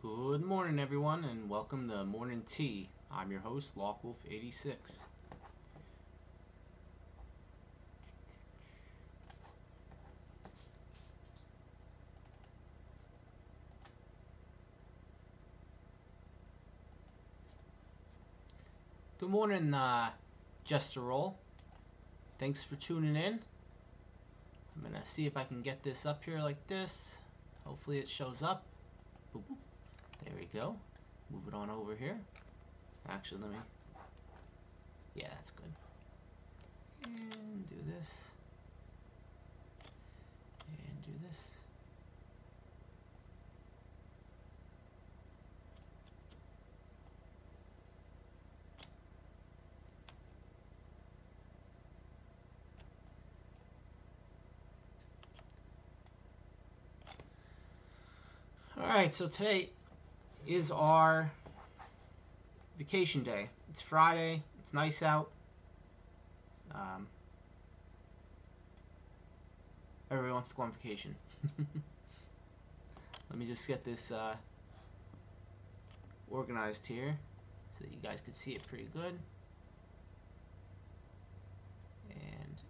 Good morning, everyone, and welcome to Morning Tea. I'm your host, Lockwolf86. Good morning, Jester Roll. Thanks for tuning in. I'm gonna see if I can get this up here like this. Hopefully, it shows up. Boop, boop. There we go. Move it on over here. Actually, let me. Yeah, that's good. And do this. And do this. Alright, so today is our vacation day. It's Friday. It's nice out. Everybody wants to go on vacation. Let me just get this organized here so that you guys can see it pretty good. And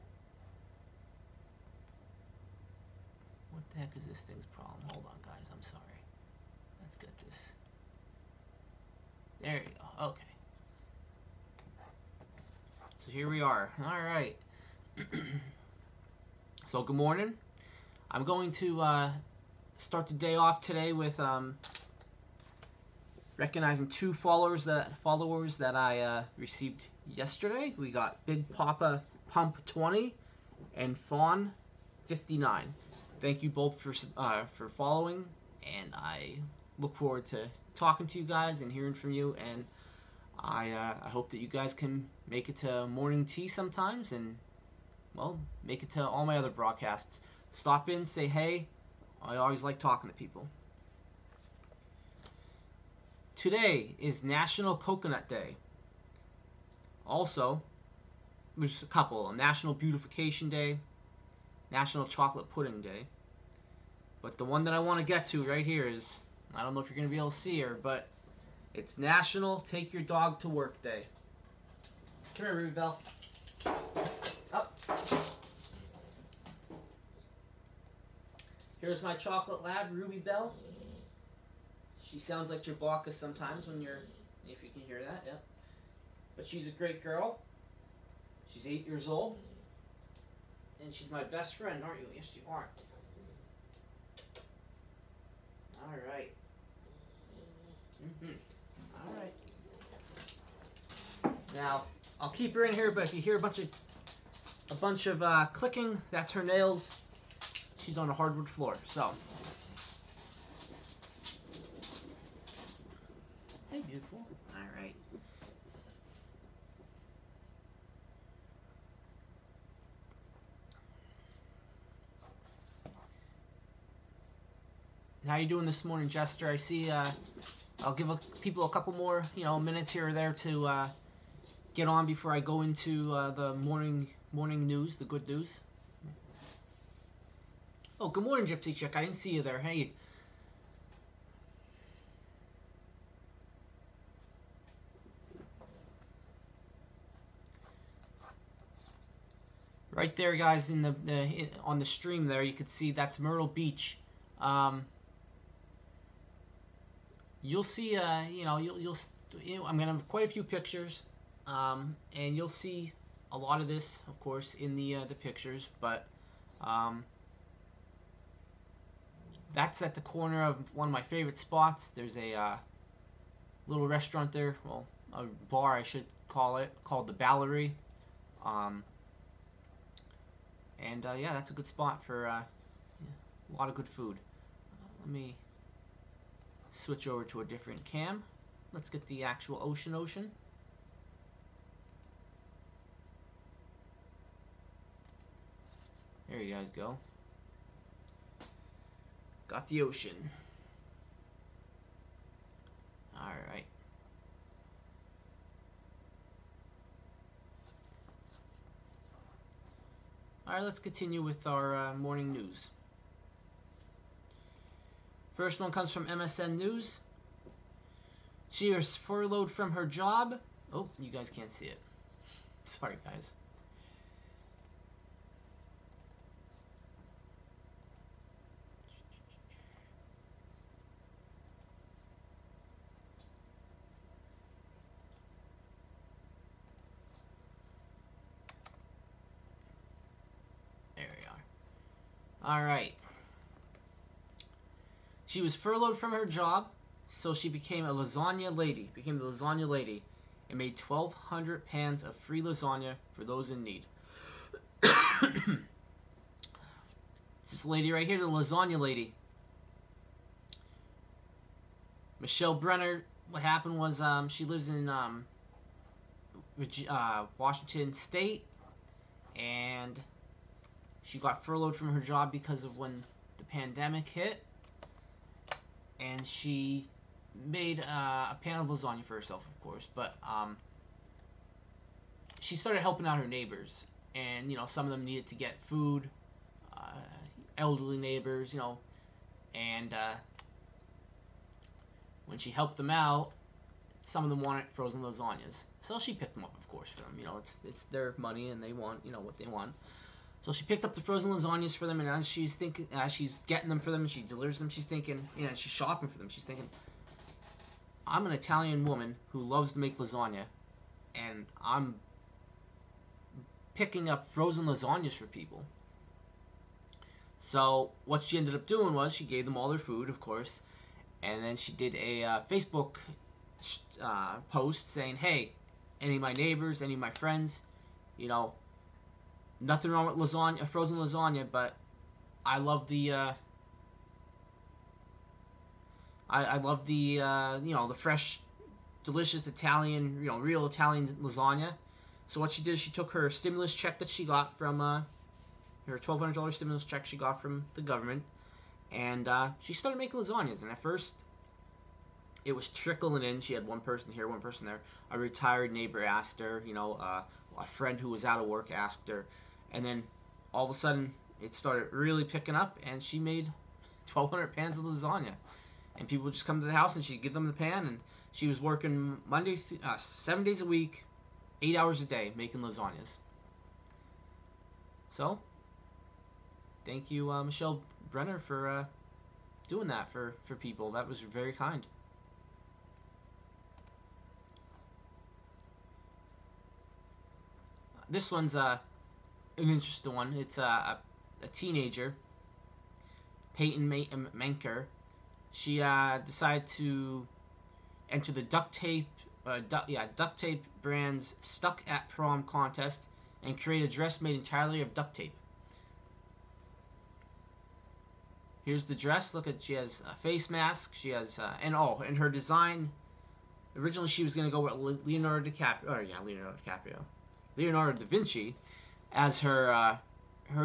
what the heck is this thing's problem? Hold on, guys. I'm sorry. Let's get this. There you go. Okay. So here we are. All right. So good morning. I'm going to start the day off today with recognizing two followers that I received yesterday. We got Big Papa Pump 20 and Fawn 59. Thank you both for following, and I look forward to talking to you guys and hearing from you. And I hope that you guys can make it to Morning Tea sometimes, and well, make it to all my other broadcasts. Stop in, say hey. I always like talking to people. Today is National Coconut Day. Also, there's a couple. National Beautification Day, National Chocolate Pudding Day. But the one that I want to get to right here is, I don't know if you're going to be able to see her, but it's National Take Your Dog to Work Day. Come here, Ruby Bell. Up. Here's my chocolate lab, Ruby Bell. She sounds like Chewbacca sometimes if you can hear that, yeah. But she's a great girl. She's 8 years old. And she's my best friend, aren't you? Yes, you are. Alright. Alright. Now, I'll keep her in here, but if you hear a bunch of clicking, that's her nails. She's on a hardwood floor, so. Hey, beautiful. Alright. How you doing this morning, Jester? I see, I'll give people a couple more, minutes here or there to get on before I go into the morning news, the good news. Oh, good morning, Gypsy Chick. I didn't see you there. Hey. Right there, guys, on the stream there, you can see that's Myrtle Beach. You'll see, I'm gonna have quite a few pictures, and you'll see a lot of this, of course, in the pictures. But that's at the corner of one of my favorite spots. There's a little restaurant there, well, a bar I should call it, called the Ballery. And yeah, that's a good spot for a lot of good food. Let me switch over to a different cam. Let's get the actual ocean. There you guys go. Got the ocean. Alright. Alright, let's continue with our morning news. First one comes from MSN News. She was furloughed from her job. Oh, you guys can't see it. Sorry, guys. There we are. All right. She was furloughed from her job, so she became a lasagna lady. Became the lasagna lady, and made 1,200 pans of free lasagna for those in need. It's this lady right here, the lasagna lady. Michelle Brenner. What happened was she lives in Washington State, and she got furloughed from her job because of when the pandemic hit, and she made a pan of lasagna for herself, of course, but she started helping out her neighbors, and some of them needed to get food, elderly neighbors, and when she helped them out, some of them wanted frozen lasagnas, so she picked them up, of course, for them. It's their money, and they want what they want. So she picked up the frozen lasagnas for them, and as she's getting them for them, and she delivers them, she's thinking, she's shopping for them. She's thinking, I'm an Italian woman who loves to make lasagna, and I'm picking up frozen lasagnas for people. So what she ended up doing was she gave them all their food, of course, and then she did a Facebook post saying, hey, any of my neighbors, any of my friends, nothing wrong with lasagna, frozen lasagna, but I love the I love the the fresh, delicious Italian, real Italian lasagna. So what she did, she took her stimulus check that she got from her $1,200 stimulus check she got from the government, and she started making lasagnas. And at first, it was trickling in. She had one person here, one person there. A retired neighbor asked her, a friend who was out of work asked her, and then all of a sudden it started really picking up, and she made 1,200 pans of lasagna. And people would just come to the house, and she'd give them the pan, and she was working 7 days a week, 8 hours a day, making lasagnas. So, thank you, Michelle Brenner, for doing that for people. That was very kind. This one's an interesting one. It's a teenager, Peyton Manker. She decided to enter the duct tape brand's Stuck at Prom contest and create a dress made entirely of duct tape. Here's the dress. Look at, she has a face mask. She has and her design. Originally, she was gonna go with Leonardo da Vinci as her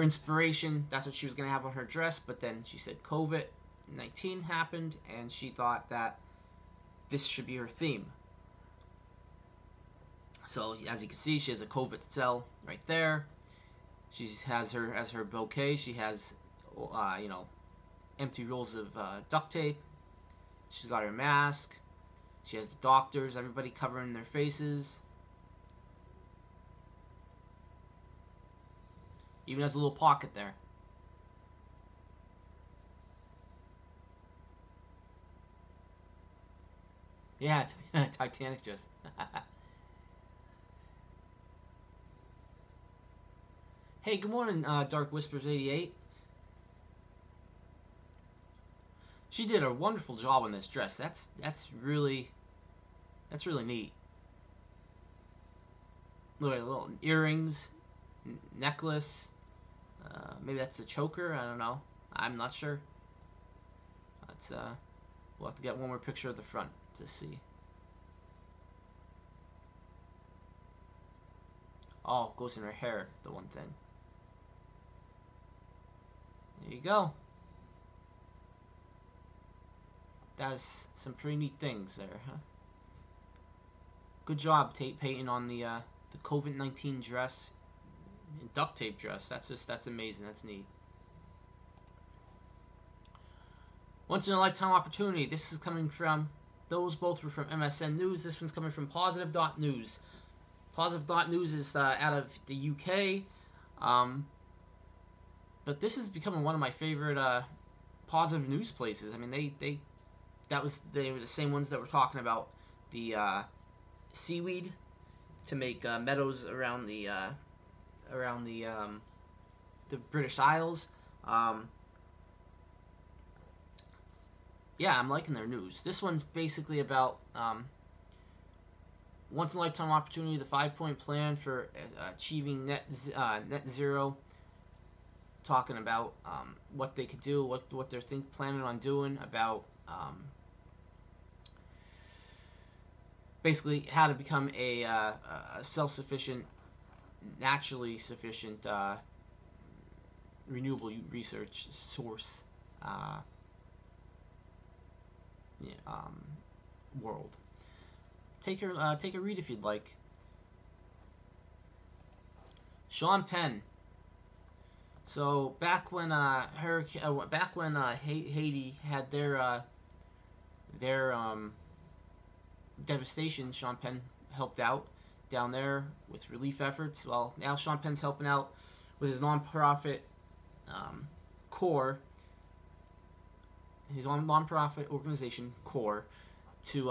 inspiration. That's what she was gonna have on her dress. But then she said COVID-19 happened, and she thought that this should be her theme. So as you can see, she has a COVID cell right there. She has her as her bouquet. She has empty rolls of duct tape. She's got her mask. She has the doctors, everybody covering their faces. Even has a little pocket there. Yeah, Titanic just. Hey, good morning, Dark Whispers 88. She did a wonderful job on this dress. That's really neat. Look at little earrings, necklace. Maybe that's a choker. I don't know. I'm not sure. Let's we'll have to get one more picture of the front to see. Oh, it goes in her hair, the one thing. There you go. That's some pretty neat things there, huh? Good job, Peyton, on the COVID-19 dress, duct tape dress. That's amazing. That's neat. Once in a lifetime opportunity. This is coming from those both were from MSN News. This one's coming from Positive.News. Positive.News is out of the UK. But this is becoming one of my favorite positive news places. I mean, they were the same ones that were talking about the seaweed to make meadows around the British Isles. Yeah, I'm liking their news. This one's basically about once in a lifetime opportunity, the 5-point plan for achieving net zero. Talking about what they could do, what they're planning on doing about basically how to become a self-sufficient, naturally sufficient renewable research source world. Take a read if you'd like. Sean Penn. So back when Haiti had their devastation, Sean Penn helped out down there with relief efforts. Well, now Sean Penn's helping out with his nonprofit CORE, his nonprofit organization CORE, to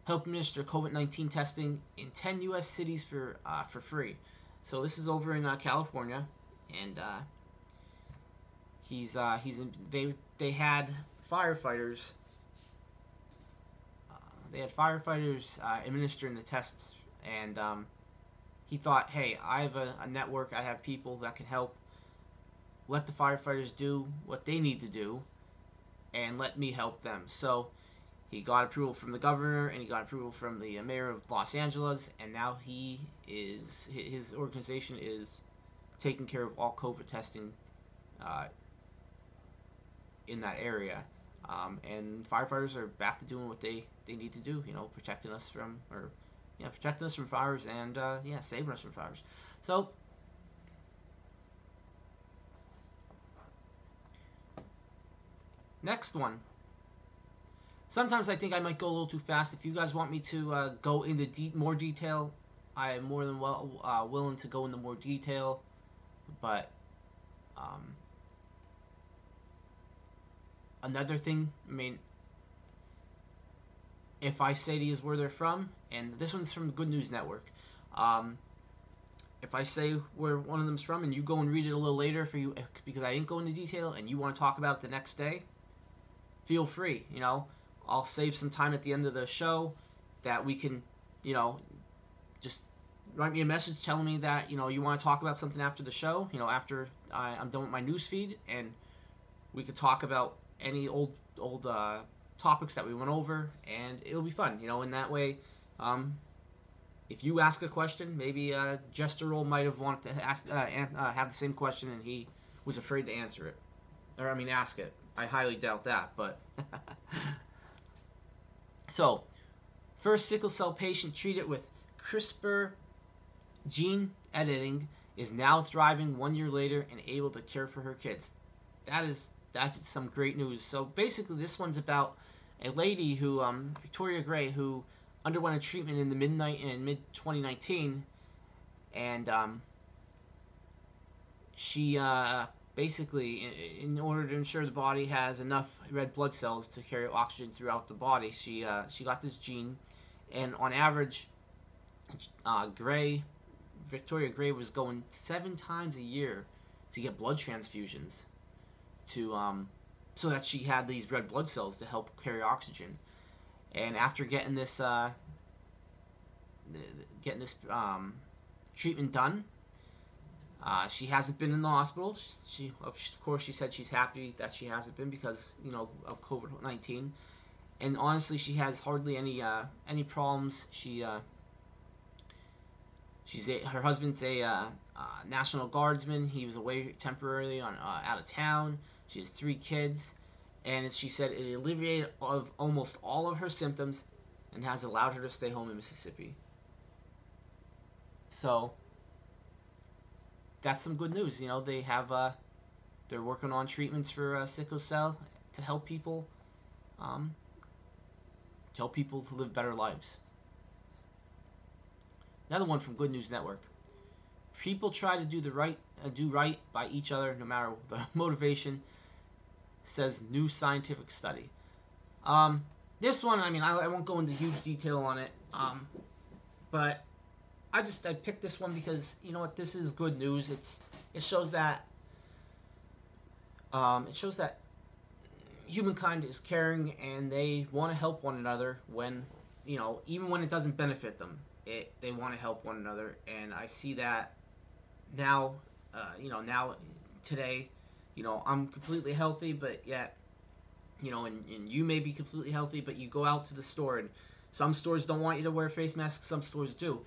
help administer COVID-19 testing in 10 U.S. cities for free. So this is over in California, and they had firefighters. Administering the tests, and he thought, hey, I have a network, I have people that can help. Let the firefighters do what they need to do, and let me help them. So he got approval from the governor, and he got approval from the mayor of Los Angeles, and now his organization is taking care of all COVID testing in that area. And firefighters are back to doing what they need to do, protecting us from fires and saving us from fires. So next one. Sometimes I think I might go a little too fast. If you guys want me to go into more detail, I am more than willing to go into more detail. But another thing, I mean, if I say these where they're from, and this one's from the Good News Network, if I say where one of them's from and you go and read it a little later for you, because I didn't go into detail and you want to talk about it the next day, feel free. I'll save some time at the end of the show that we can, just write me a message telling me that, you want to talk about something after the show, after I'm done with my news feed, and we could talk about any old topics that we went over, and it'll be fun, in that way. If you ask a question, maybe Jester Roll might have wanted to have the same question, and he was afraid to answer it, ask it. I highly doubt that, but so first sickle cell patient treated with CRISPR gene editing is now thriving 1 year later and able to care for her kids. That's some great news. So basically, this one's about a lady who, Victoria Gray, who underwent a treatment in mid 2019, and she basically, in order to ensure the body has enough red blood cells to carry oxygen throughout the body, she got this gene, and on average, Victoria Gray was going 7 times a year to get blood transfusions to so that she had these red blood cells to help carry oxygen. And after getting this treatment done, she hasn't been in the hospital. Of course, she said she's happy that she hasn't been because of COVID-19. And honestly, she has hardly any problems. Her husband's a National Guardsman. He was away temporarily out of town. She has 3 kids, and she said it alleviated of almost all of her symptoms and has allowed her to stay home in Mississippi. So that's some good news. They have they're working on treatments for sickle cell to help people to help people to live better lives. Another one from Good News Network. People try to do right by each other, no matter the motivation, says new scientific study. This one, I mean, I won't go into huge detail on it, but I picked this one because, you know what, this is good news. It shows that humankind is caring and they want to help one another when, even when it doesn't benefit them. They want to help one another, and I see that now. Now today, I'm completely healthy, but yet, and you may be completely healthy, but you go out to the store, and some stores don't want you to wear face masks, some stores do.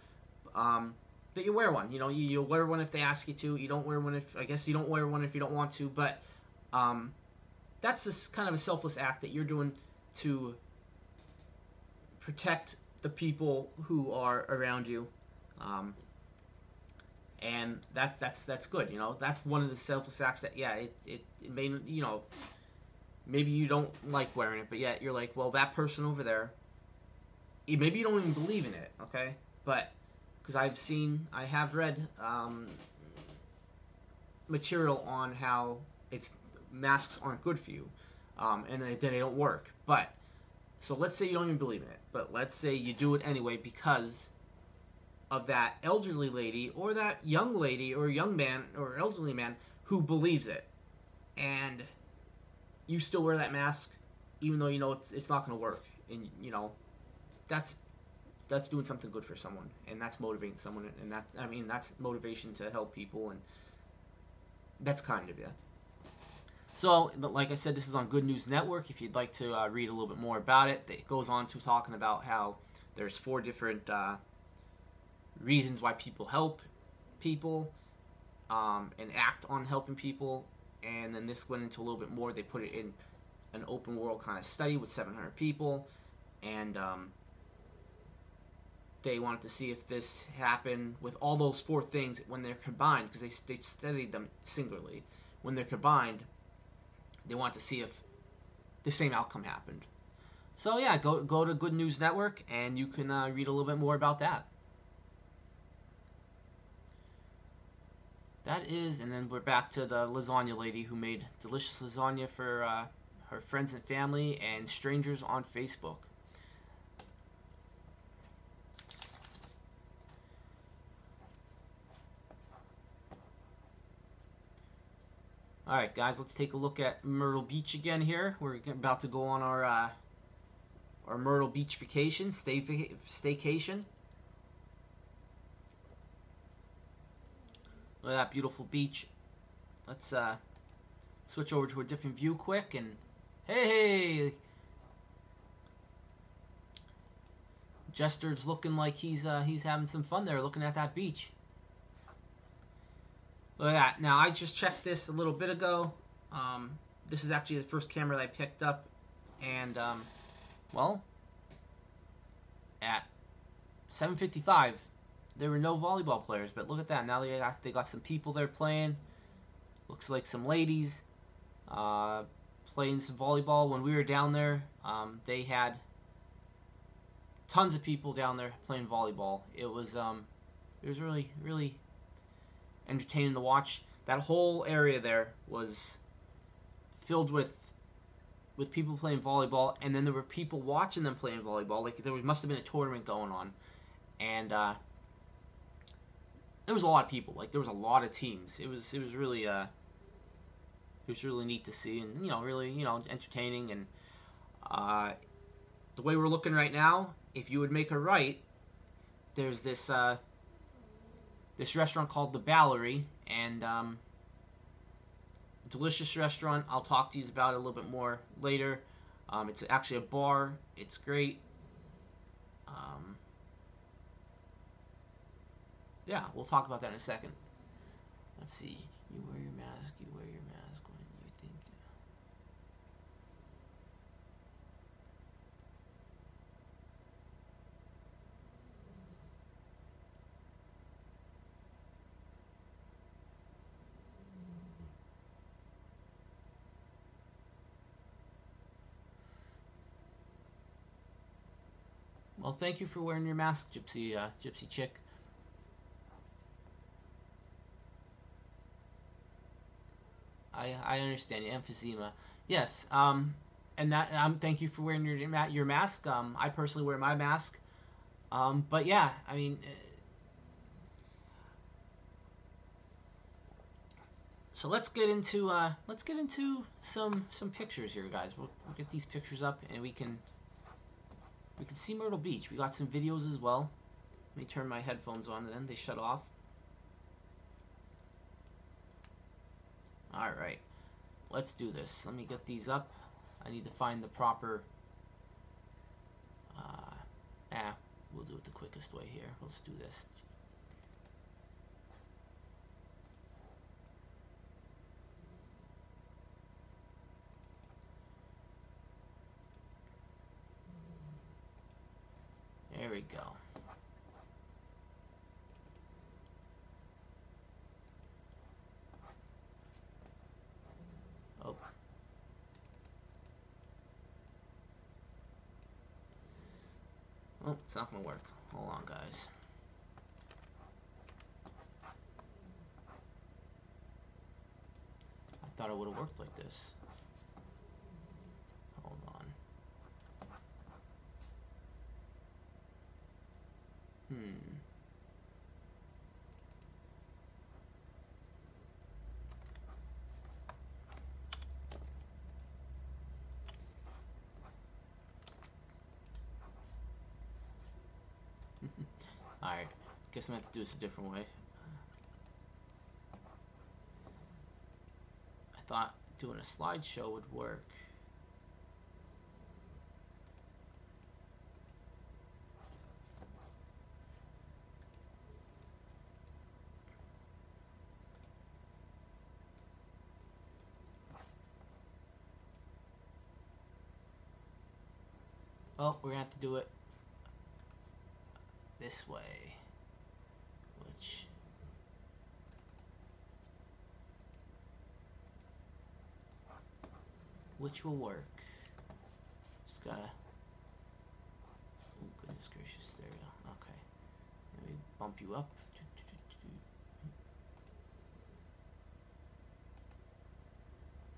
But you wear one. You'll wear one if they ask you to. You don't wear one I guess you don't wear one if you don't want to. But that's just kind of a selfless act that you're doing to protect the people who are around you, and that's good. That's one of the selfless acts that it may maybe you don't like wearing it, but yet you're like, well, that person over there. Maybe you don't even believe in it, okay? But because I have read material on how masks aren't good for you, and they don't work. But so let's say you don't even believe in it, but let's say you do it anyway because of that elderly lady or that young lady or young man or elderly man who believes it, and you still wear that mask even though it's not going to work, and that's doing something good for someone, and that's motivating someone, and that's motivation to help people, and that's kind of you. So, like I said, this is on Good News Network. If you'd like to read a little bit more about it, it goes on to talking about how there's 4 different reasons why people help people and act on helping people, and then this went into a little bit more. They put it in an open world kind of study with 700 people, and they wanted to see if this happened with all those 4 things when they're combined, because they studied them singularly. When they're combined, they want to see if the same outcome happened. So yeah, go to Good News Network and you can read a little bit more about that. That is, and then we're back to the lasagna lady who made delicious lasagna for her friends and family and strangers on Facebook. Alright guys, let's take a look at Myrtle Beach again here. We're about to go on our Myrtle Beach vacation, staycation. Look at that beautiful beach. Let's switch over to a different view quick, and hey! Jester's looking like he's having some fun there looking at that beach. Look at that. Now, I just checked this a little bit ago. This is actually the first camera that I picked up. And, well, at 7:55, there were no volleyball players. But look at that. Now they got some people there playing. Looks like some ladies playing some volleyball. When we were down there, they had tons of people down there playing volleyball. It was really, really entertaining to watch. That whole area there was filled with people playing volleyball, and then there were people watching them playing volleyball. Like must have been a tournament going on, and there was a lot of people. Like there was a lot of teams. It was really neat to see, and really entertaining. And the way we're looking right now, if you would make a right, there's this restaurant called the Ballery, and delicious restaurant. I'll talk to you about it a little bit more later. It's actually a bar. It's great. Yeah, we'll talk about that in a second. Let's see. You wear your mask. You wear your mask when you think. thank you for wearing your mask, Gypsy Chick. I understand you. Emphysema. Yes. And that thank you for wearing your mask. I personally wear my mask. But yeah, I mean, so let's get into some pictures here, guys. We'll get these pictures up, and we can see Myrtle Beach. We got some videos as well. Let me turn my headphones on. Then they shut off. All right, let's do this. Let me get these up. I need to find the proper. We'll do it the quickest way here. Let's do this. There we go. Oh. Oh, it's not gonna work. Hold on, guys. I thought it would have worked like this. Hold on. Alright, guess I'm going to have to do this a different way. I thought doing a slideshow would work. Oh, we're going to have to do it this way, which will work. Just gotta. Oh goodness gracious! There we go. Okay, let me bump you up.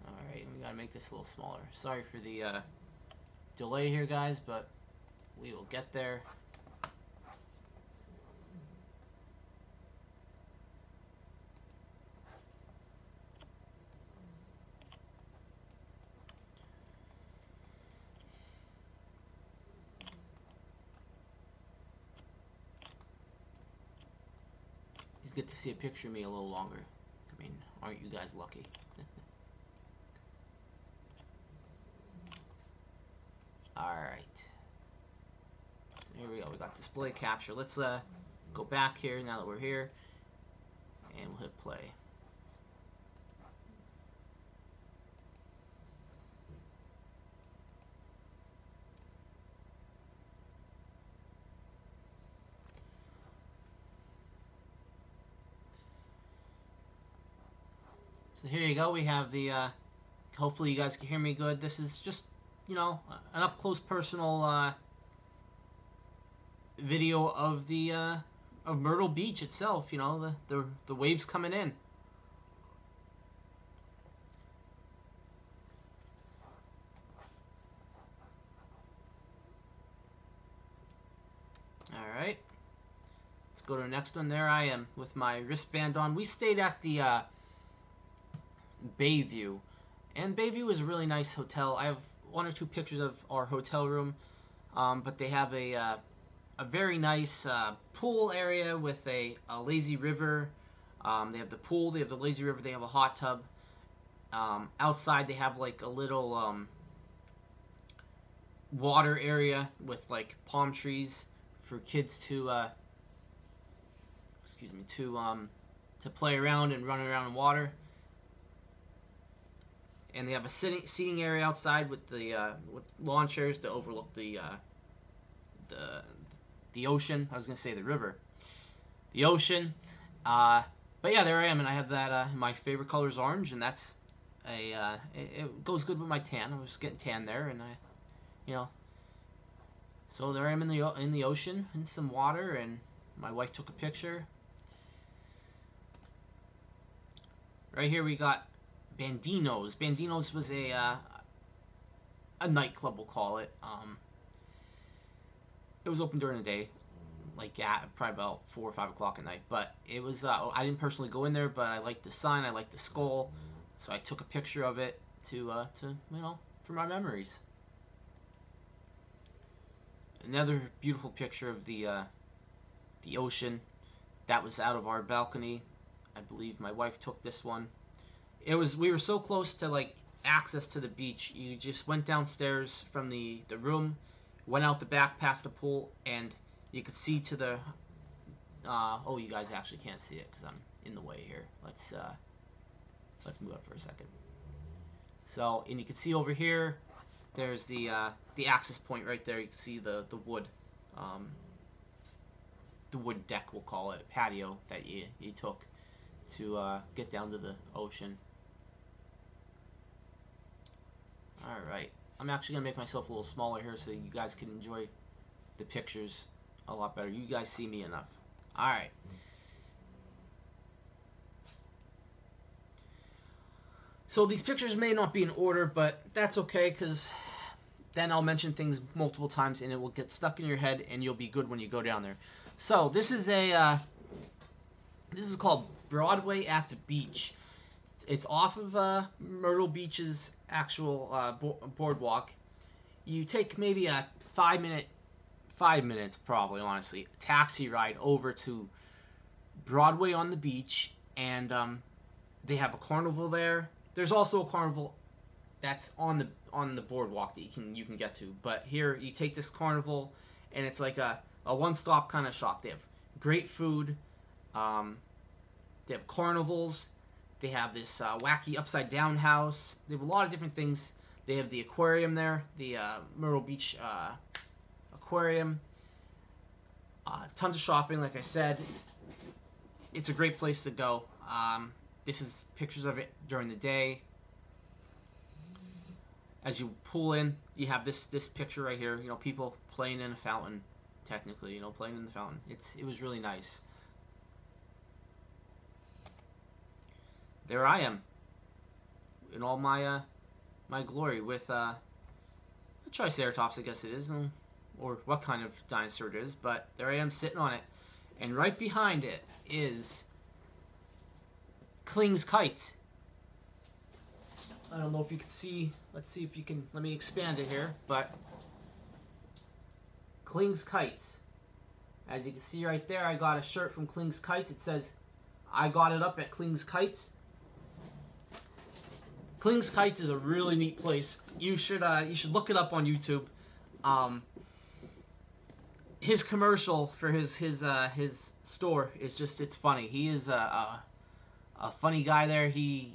All right, we gotta make this a little smaller. Sorry for the delay here, guys, but we will get there. Get to see a picture of me a little longer. I mean, aren't you guys lucky? Alright. So here we go. We got display capture. Let's go back here now that we're here. And we'll hit play. So here you go. We have the, hopefully you guys can hear me good. This is just, you know, an up-close personal video of the, of Myrtle Beach itself, you know, the waves coming in. Alright. Let's go to the next one. There I am with my wristband on. We stayed at the, Bayview, and Bayview is a really nice hotel. I have one or two pictures of our hotel room, but they have a very nice pool area with a lazy river. They have the pool, they have the lazy river, they have a hot tub. Outside they have like a little water area with like palm trees for kids to to play around and run around in water. And they have a seating area outside with the with lawn chairs to overlook the ocean. I was gonna say the river, the ocean. But yeah, there I am, and I have that. My favorite color is orange, and that's it goes good with my tan. I was getting tan there, and I, you know, So there I am in the ocean in some water, and my wife took a picture. Right here we got Bandino's. Bandino's was a nightclub, we'll call it. It was open during the day, like at probably about 4 or 5 o'clock at night. But it was I didn't personally go in there, but I liked the sign, I liked the skull, so I took a picture of it to for my memories. Another beautiful picture of the ocean. That was out of our balcony. I believe my wife took this one. We were so close to like access to the beach. You just went downstairs from the room, went out the back past the pool, and you could see to the you guys actually can't see it because I'm in the way here. Let's move up for a second. So, and you can see over here, there's the access point right there. You can see the wood deck, we'll call it, patio that you took to get down to the ocean. Alright, I'm actually going to make myself a little smaller here so you guys can enjoy the pictures a lot better. You guys see me enough. Alright. So these pictures may not be in order, but that's okay, because then I'll mention things multiple times and it will get stuck in your head and you'll be good when you go down there. So this is called Broadway at the Beach. It's off of Myrtle Beach's actual boardwalk. You take maybe a 5 minutes probably, honestly, taxi ride over to Broadway on the beach, and they have a carnival there. There's also a carnival that's on the boardwalk that you can get to. But here you take this carnival, and it's like a one-stop kind of shop. They have great food. They have carnivals. They have this wacky upside-down house. They have a lot of different things. They have the aquarium there, the Myrtle Beach aquarium. Tons of shopping, like I said. It's a great place to go. This is pictures of it during the day. As you pull in, you have this picture right here. You know, people playing in a fountain, technically. You know, playing in the fountain. It was really nice. There I am, in all my my glory, with a Triceratops, I guess it is, or what kind of dinosaur it is. But there I am sitting on it, and right behind it is Kling's Kite. I don't know if you can see. Let's see if you can. Let me expand it here. But Kling's Kites. As you can see right there, I got a shirt from Kling's Kites. It says, "I got it up at Kling's Kites." Kling's Kites is a really neat place. You should look it up on YouTube. His commercial for his store is just, it's funny. He is a funny guy there. He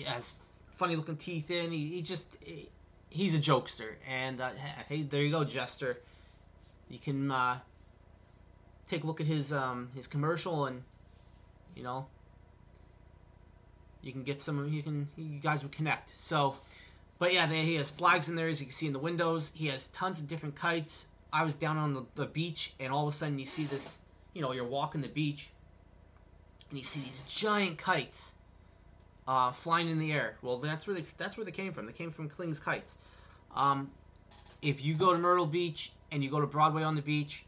has funny looking teeth in. He's a jokester. And hey, there you go, Jester. You can take a look at his commercial, and you know, you can get some. You guys would connect. So, but yeah, he has flags in there, as you can see in the windows. He has tons of different kites. I was down on the beach, and all of a sudden you see this. You know, you're walking the beach, and you see these giant kites flying in the air. Well, that's where they came from. They came from Kling's Kites. If you go to Myrtle Beach and you go to Broadway on the beach,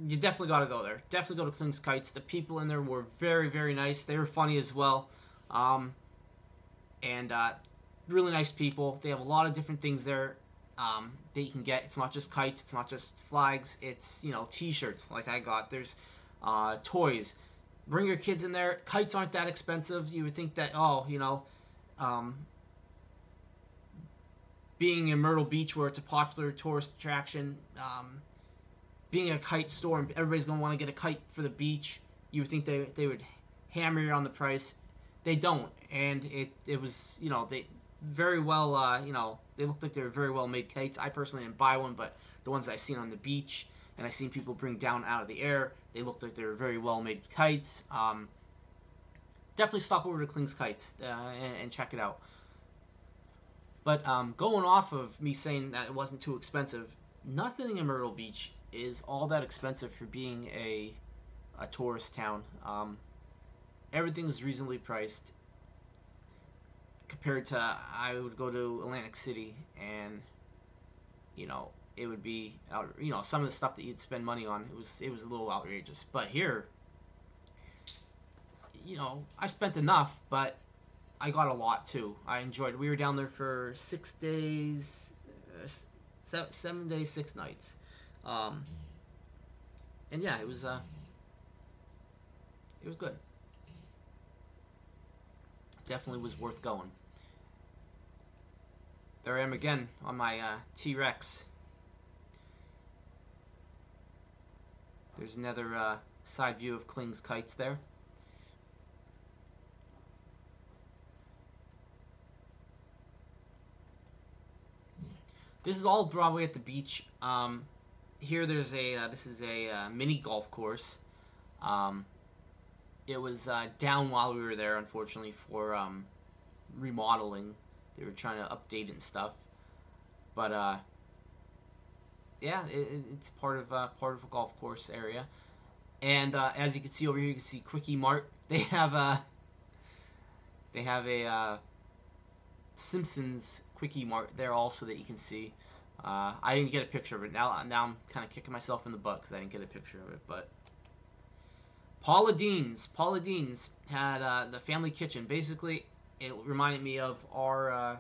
you definitely got to go there. Definitely go to Kling's Kites. The people in there were very, very nice. They were funny as well. And really nice people. They have a lot of different things there that you can get. It's not just kites. It's not just flags. It's, you know, t-shirts like I got. There's toys. Bring your kids in there. Kites aren't that expensive. You would think that, being in Myrtle Beach, where it's a popular tourist attraction, being a kite store and everybody's going to want to get a kite for the beach, you would think they would hammer you on the price. They don't. And it was, you know, they very well, they looked like they were very well made kites. I personally didn't buy one, but the ones I seen on the beach and I seen people bring down out of the air, they looked like they were very well made kites. Definitely stop over to Kling's Kites and check it out. But going off of me saying that it wasn't too expensive, nothing in Myrtle Beach is all that expensive for being a tourist town. Everything is reasonably priced compared to I would go to Atlantic City and it would be some of the stuff that you'd spend money on it was a little outrageous. But here, I spent enough, but I got a lot too. I enjoyed it. We were down there for 6 days, 7 days, 6 nights, and yeah, it was good. Definitely was worth going. There I am again on my T-Rex. There's another side view of Kling's Kites there. This is all Broadway at the beach. Here there's this is a mini golf course. It was down while we were there, unfortunately, for remodeling. They were trying to update it and stuff. But yeah, it's part of a golf course area. And as you can see over here, you can see Quickie Mart. They have a Simpsons Quickie Mart there also that you can see. I didn't get a picture of it. Now I'm kind of kicking myself in the butt because I didn't get a picture of it. But Paula Deen's had the family kitchen. Basically, it reminded me of our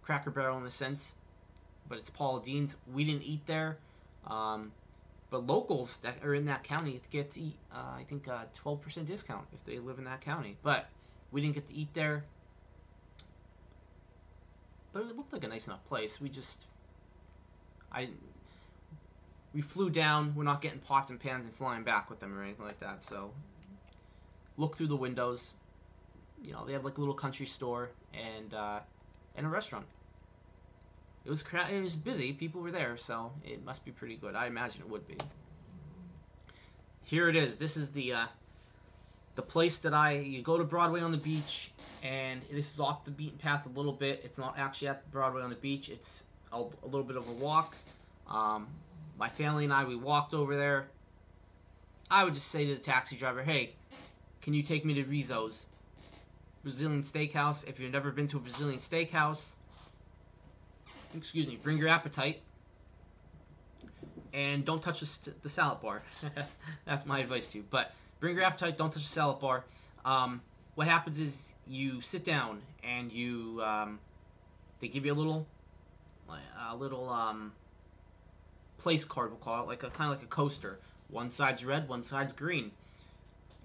Cracker Barrel in a sense, but it's Paula Deen's. We didn't eat there, but locals that are in that county get to eat. I think 12% discount if they live in that county. But we didn't get to eat there. But it looked like a nice enough place. We flew down. We're not getting pots and pans and flying back with them or anything like that. So look through the windows. They have like a little country store and a restaurant. It was busy. People were there, so it must be pretty good. I imagine it would be. Here it is. This is the place that you go to Broadway on the beach, and this is off the beaten path a little bit. It's not actually at Broadway on the beach. It's a little bit of a walk. My family and I, we walked over there. I would just say to the taxi driver, hey, can you take me to Rizzo's Brazilian Steakhouse? If you've never been to a Brazilian Steakhouse, bring your appetite. And don't touch the salad bar. That's my advice to you. But bring your appetite, don't touch the salad bar. What happens is you sit down and they give you a little place card, we'll call it, kind of like a coaster. One side's red, one side's green.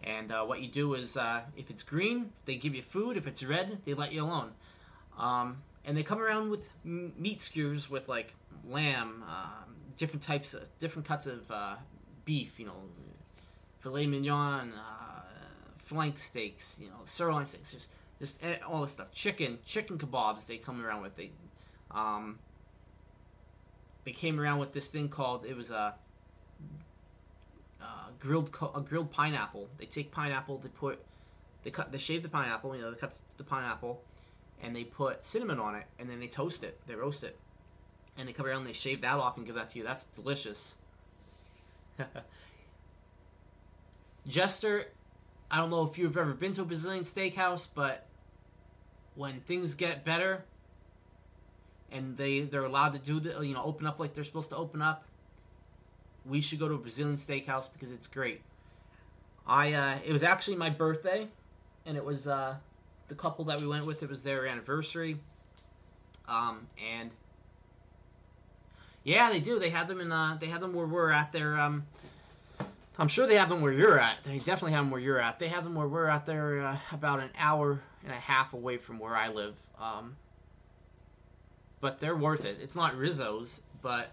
And what you do is, if it's green, they give you food. If it's red, they let you alone. And they come around with meat skewers with like lamb, different cuts of beef, filet mignon, flank steaks, sirloin steaks, just all this stuff. Chicken kebabs they come around with. They came around with this thing called, it was a grilled pineapple. They take pineapple, they shave the pineapple, they cut the pineapple, and they put cinnamon on it, and then they toast it, they roast it, and they come around and they shave that off and give that to you. That's delicious. Jester, I don't know if you've ever been to a Brazilian steakhouse, but when things get better and they're allowed to do open up like they're supposed to open up, we should go to a Brazilian steakhouse because it's great. It was actually my birthday, and it was the couple that we went with. It was their anniversary, and yeah, they do. They had them they had them where we're at. There, I'm sure they have them where you're at. They definitely have them where you're at. They have them where we're at. They're about an hour and a half away from where I live. But they're worth it. It's not Rizzo's, but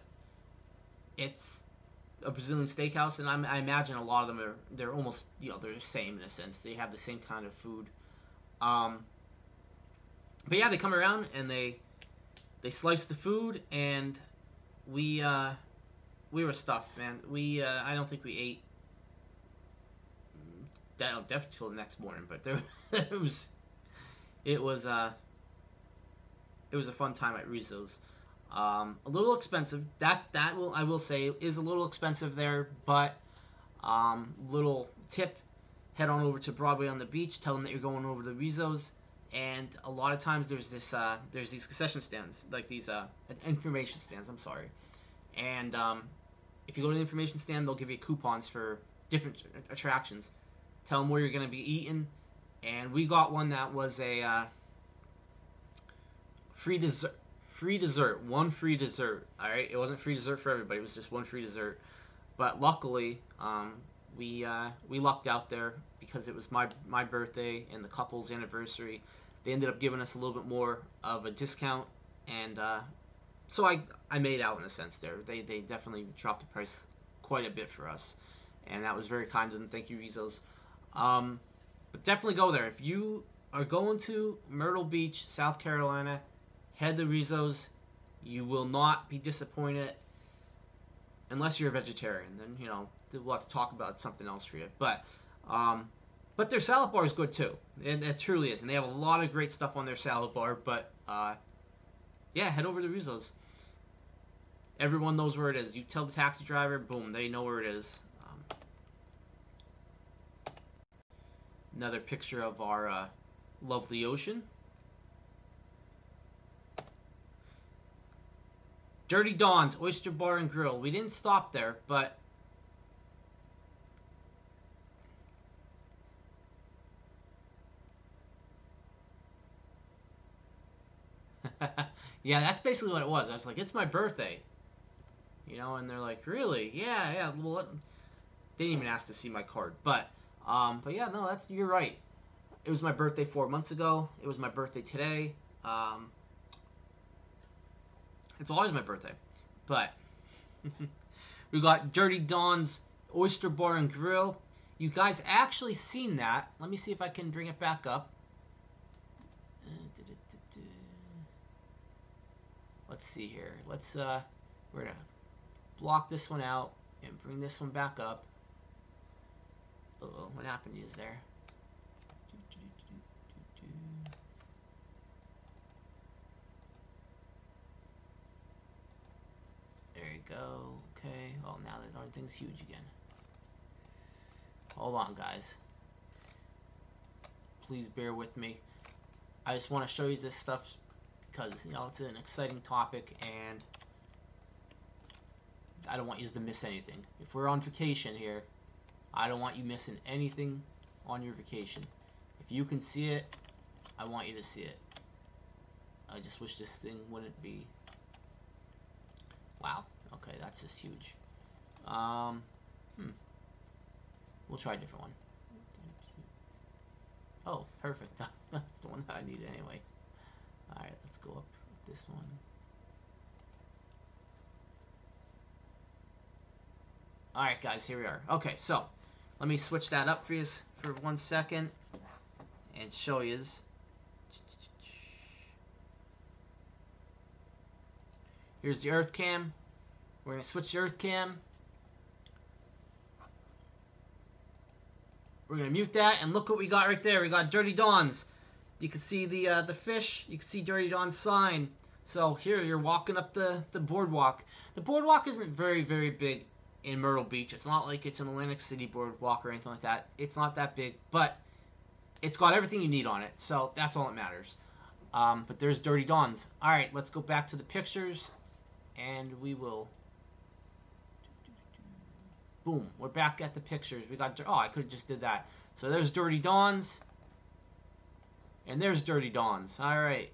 it's a Brazilian steakhouse, and I imagine a lot of them they're almost they're the same in a sense. They have the same kind of food. But yeah, they come around and they slice the food, and we were stuffed, man. I don't think we ate definitely till the next morning, but it was it was a fun time at Rizzo's. A little expensive. I will say is a little expensive there, but little tip: head on over to Broadway on the Beach. Tell them that you're going over to Rizzo's, and a lot of times there's these concession stands, like these information stands. I'm sorry, and if you go to the information stand, they'll give you coupons for different attractions. Tell them where you're going to be eating, and we got one that was a free dessert. One free dessert. All right, it wasn't free dessert for everybody. It was just one free dessert. But luckily, we lucked out there because it was my birthday and the couple's anniversary. They ended up giving us a little bit more of a discount, and so I made out in a sense there. They definitely dropped the price quite a bit for us, and that was very kind of them. Thank you, Rizzo's. But definitely go there if you are going to Myrtle Beach, South Carolina. Head to Rizzo's. You will not be disappointed unless you're a vegetarian. Then we'll have to talk about something else for you. But their salad bar is good too. It truly is, and they have a lot of great stuff on their salad bar. But yeah, head over to Rizzo's. Everyone knows where it is. You tell the taxi driver, boom, they know where it is. Another picture of our lovely ocean. Dirty Don's Oyster Bar and Grill. We didn't stop there, but yeah, that's basically what it was. I was like, it's my birthday, and they're like, really? Yeah. Well, they didn't even ask to see my card, but yeah, no, you're right. It was my birthday 4 months ago. It was my birthday today. It's always my birthday. But we got Dirty Don's Oyster Bar and Grill. You guys actually seen that. Let me see if I can bring it back up. Let's see here. We're going to block this one out and bring this one back up. Uh-oh, what happened is there? There you go. Okay. Oh, now the darn thing's huge again. Hold on, guys. Please bear with me. I just want to show you this stuff because, it's an exciting topic and I don't want you to miss anything. If we're on vacation here, I don't want you missing anything on your vacation. If you can see it, I want you to see it. I just wish this thing wouldn't be... Wow. Okay, that's just huge. We'll try a different one. Oh, perfect. That's the one that I need anyway. Alright, let's go up with this one. Alright, guys, here we are. Okay, so let me switch that up for you for 1 second and show you. Here's the Earth Cam. We're going to switch the Earth Cam. We're going to mute that, and look what we got right there. We got Dirty Don's. You can see the fish. You can see Dirty Don's sign. So here, you're walking up the boardwalk. The boardwalk isn't very, very big in Myrtle Beach. It's not like it's an Atlantic City boardwalk or anything like that. It's not that big, but it's got everything you need on it. So that's all that matters. But there's Dirty Don's. All right, let's go back to the pictures, and we will... Boom, we're back at the pictures. We got... Oh, I could have just did that. So there's Dirty Don's. And there's Dirty Don's. All right.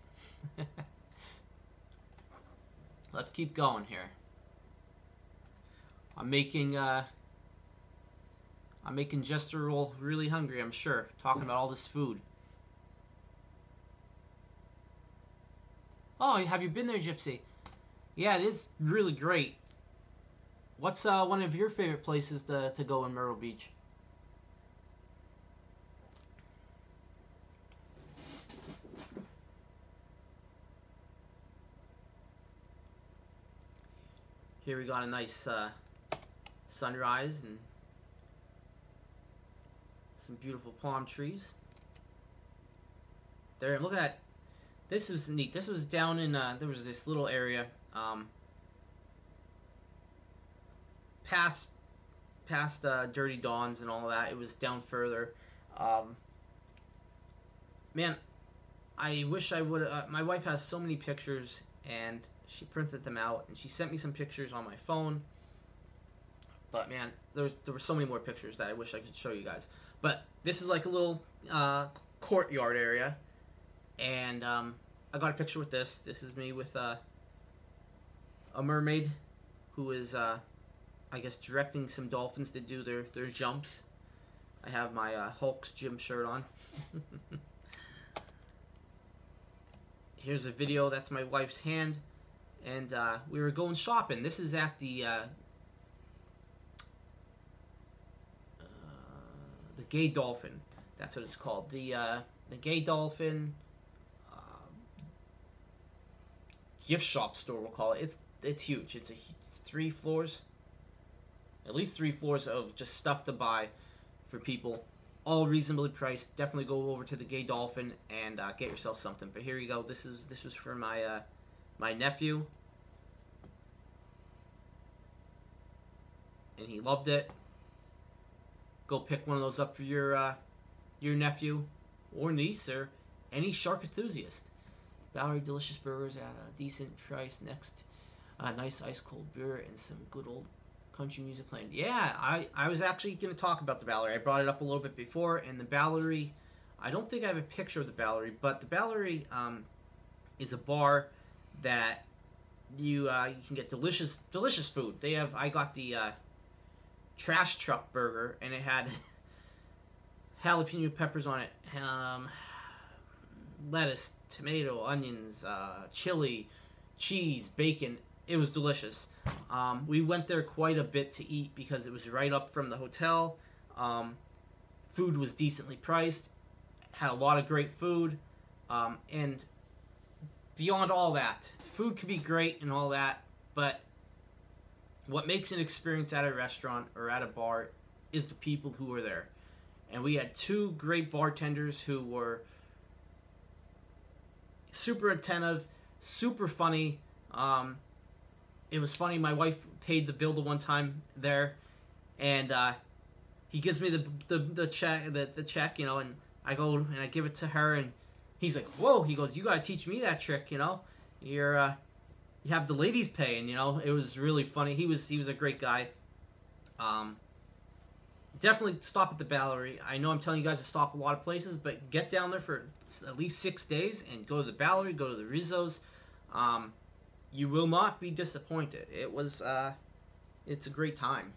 Let's keep going here. I'm making Jester Roll really hungry, I'm sure. Talking about all this food. Oh, have you been there, Gypsy? Yeah, it is really great. What's one of your favorite places to go in Myrtle Beach? Here we got a nice sunrise and some beautiful palm trees. There, look at that. This was neat. This was down in there was this little area past Dirty Dawns and all that. It was down further. Um, Man, I wish I would. My wife has so many pictures, and she printed them out, and she sent me some pictures on my phone. But man, there were so many more pictures that I wish I could show you guys. But this is like a little courtyard area, and I got a picture with this. This is me with a mermaid who is, I guess, directing some dolphins to do their jumps. I have my Hulk's gym shirt on. Here's a video. That's my wife's hand, and we were going shopping. This is at the Gay Dolphin. That's what it's called. The Gay Dolphin gift shop store. We'll call it. It's huge. It's 3 floors, at least 3 floors of just stuff to buy for people, all reasonably priced. Definitely go over to the Gay Dolphin and get yourself something. But here you go. This was for my nephew, and he loved it. Go pick one of those up for your nephew or niece or any shark enthusiast. Bowery delicious burgers at a decent price. Next, nice ice cold beer and some good old country music playing. Yeah, I was actually going to talk about the Bowery. I brought it up a little bit before, and the Bowery, I don't think I have a picture of the Bowery, but the Bowery is a bar that you can get delicious food. I got the trash truck burger, and it had jalapeno peppers on it, lettuce, tomato, onions, chili, cheese, bacon. It was delicious. We went there quite a bit to eat because it was right up from the hotel. Food was decently priced, had a lot of great food, and beyond all that, food could be great and all that, but what makes an experience at a restaurant or at a bar is the people who are there. And we had 2 great bartenders who were super attentive, super funny. It was funny. My wife paid the bill the one time there, and he gives me the check, and I go and I give it to her, and he's like, "Whoa!" He goes, "You gotta teach me that trick, you have the ladies pay," and it was really funny. He was a great guy. Definitely stop at the Bowery. I know I'm telling you guys to stop a lot of places, but get down there for at least 6 days and go to the Bowery, go to the Rizzo's. You will not be disappointed. It's a great time.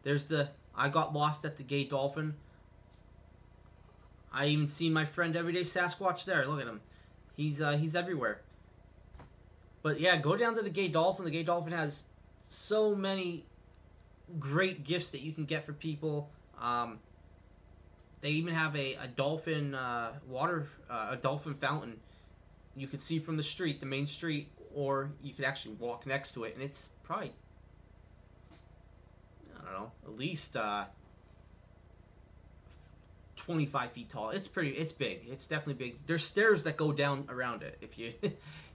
I got lost at the Gay Dolphin. I even seen my friend Everyday Sasquatch there. Look at him. He's everywhere. But yeah, go down to the Gay Dolphin. The Gay Dolphin has so many great gifts that you can get for people. They even have a dolphin a dolphin fountain you could see from the street, the main street, or you could actually walk next to it, and it's probably, I don't know, at least 25 feet tall. It's big. It's definitely big. There's stairs that go down around it. If you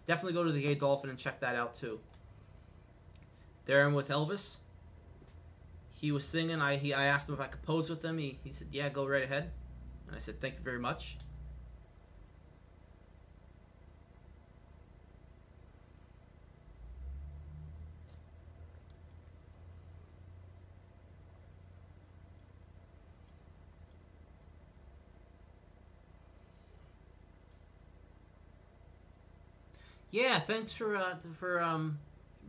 definitely go to the Gay Dolphin and check that out too. There I'm with Elvis. He was singing. I asked him if I could pose with him. He said, "Yeah, go right ahead." And I said, "Thank you very much." Yeah, thanks for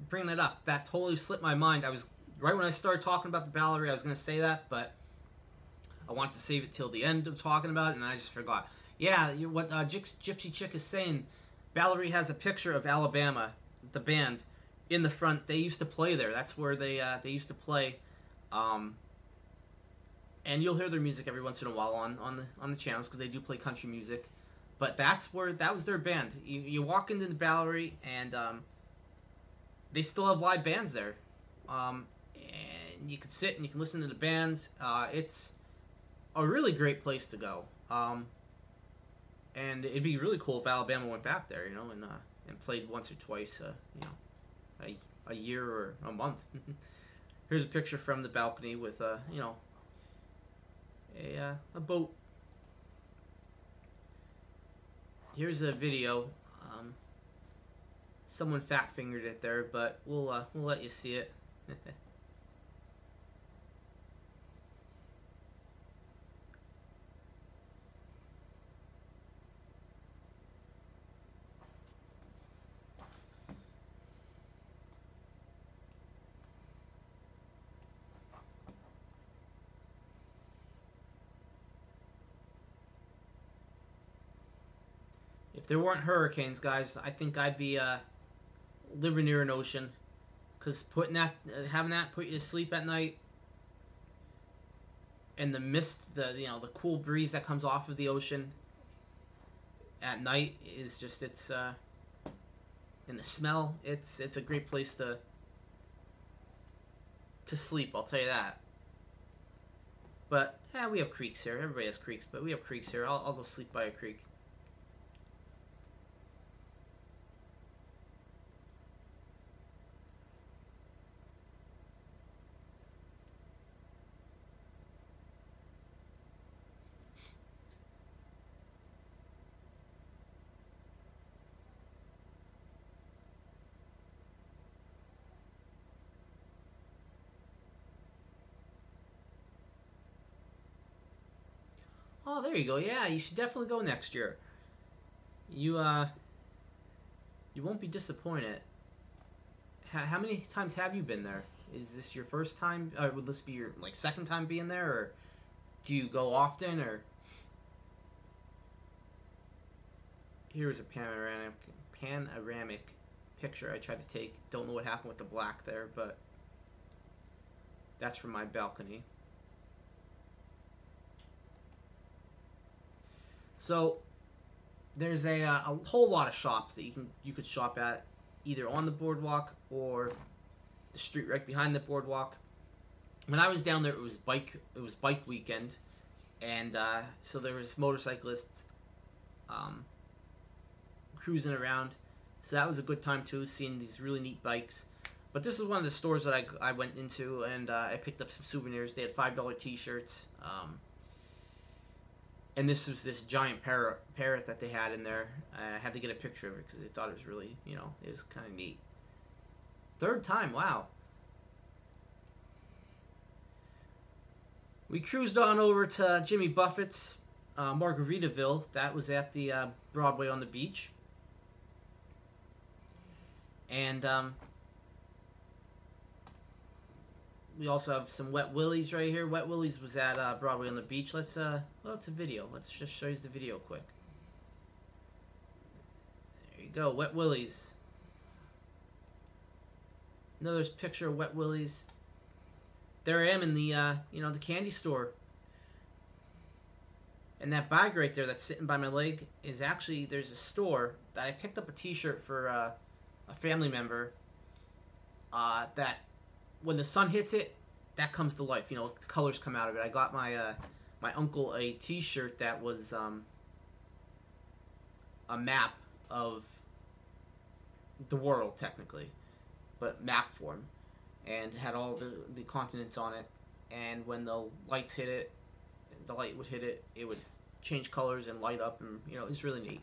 bringing that up. That totally slipped my mind. I was right when I started talking about the Bowery. I was going to say that, but I wanted to save it till the end of talking about it, and I just forgot. Yeah, what Gypsy Chick is saying, Bowery has a picture of Alabama, the band, in the front. They used to play there. That's where they used to play, and you'll hear their music every once in a while on the channels because they do play country music. But that was their band. You walk into the Bowery, and they still have live bands there. And you can sit and you can listen to the bands. It's a really great place to go. And it'd be really cool if Alabama went back there, and played once or twice, a year or a month. Here's a picture from the balcony with a boat. Here's a video. Someone fat fingered it there, but we'll let you see it. If there weren't hurricanes, guys, I think I'd be living near an ocean, because having that put you to sleep at night, and the mist, the cool breeze that comes off of the ocean at night is just and the smell. It's a great place to sleep. I'll tell you that. But we have creeks here. Everybody has creeks, but we have creeks here. I'll go sleep by a creek. Oh, there you go. Yeah, you should definitely go next year. You won't be disappointed. How many times have you been there? Is this your first time? Would this be your second time being there, or do you go often? Or here's a panoramic picture I tried to take. Don't know what happened with the black there, but that's from my balcony. So there's a whole lot of shops that you could shop at, either on the boardwalk or the street right behind the boardwalk. When I was down there, it was bike weekend, and so there was motorcyclists cruising around. So that was a good time too, seeing these really neat bikes. But this was one of the stores that I went into, and I picked up some souvenirs. They had $5 T-shirts. And this was this giant parrot that they had in there. I had to get a picture of it because they thought it was really, it was kind of neat. Third time, wow. We cruised on over to Jimmy Buffett's, Margaritaville. That was at the Broadway on the beach. And we also have some Wet Willie's right here. Wet Willie's was at Broadway on the beach. It's a video. Let's just show you the video quick. There you go, Wet Willie's. Another picture of Wet Willie's. There I am in the the candy store. And that bag right there that's sitting by my leg is actually, there's a store that I picked up a T-shirt for a family member. That when the sun hits it, that comes to life. The colors come out of it. I got my uncle a T-shirt that was a map of the world, technically, but map form, and had all the continents on it. And when the lights hit it, the light would hit it, it would change colors and light up, and it was really neat.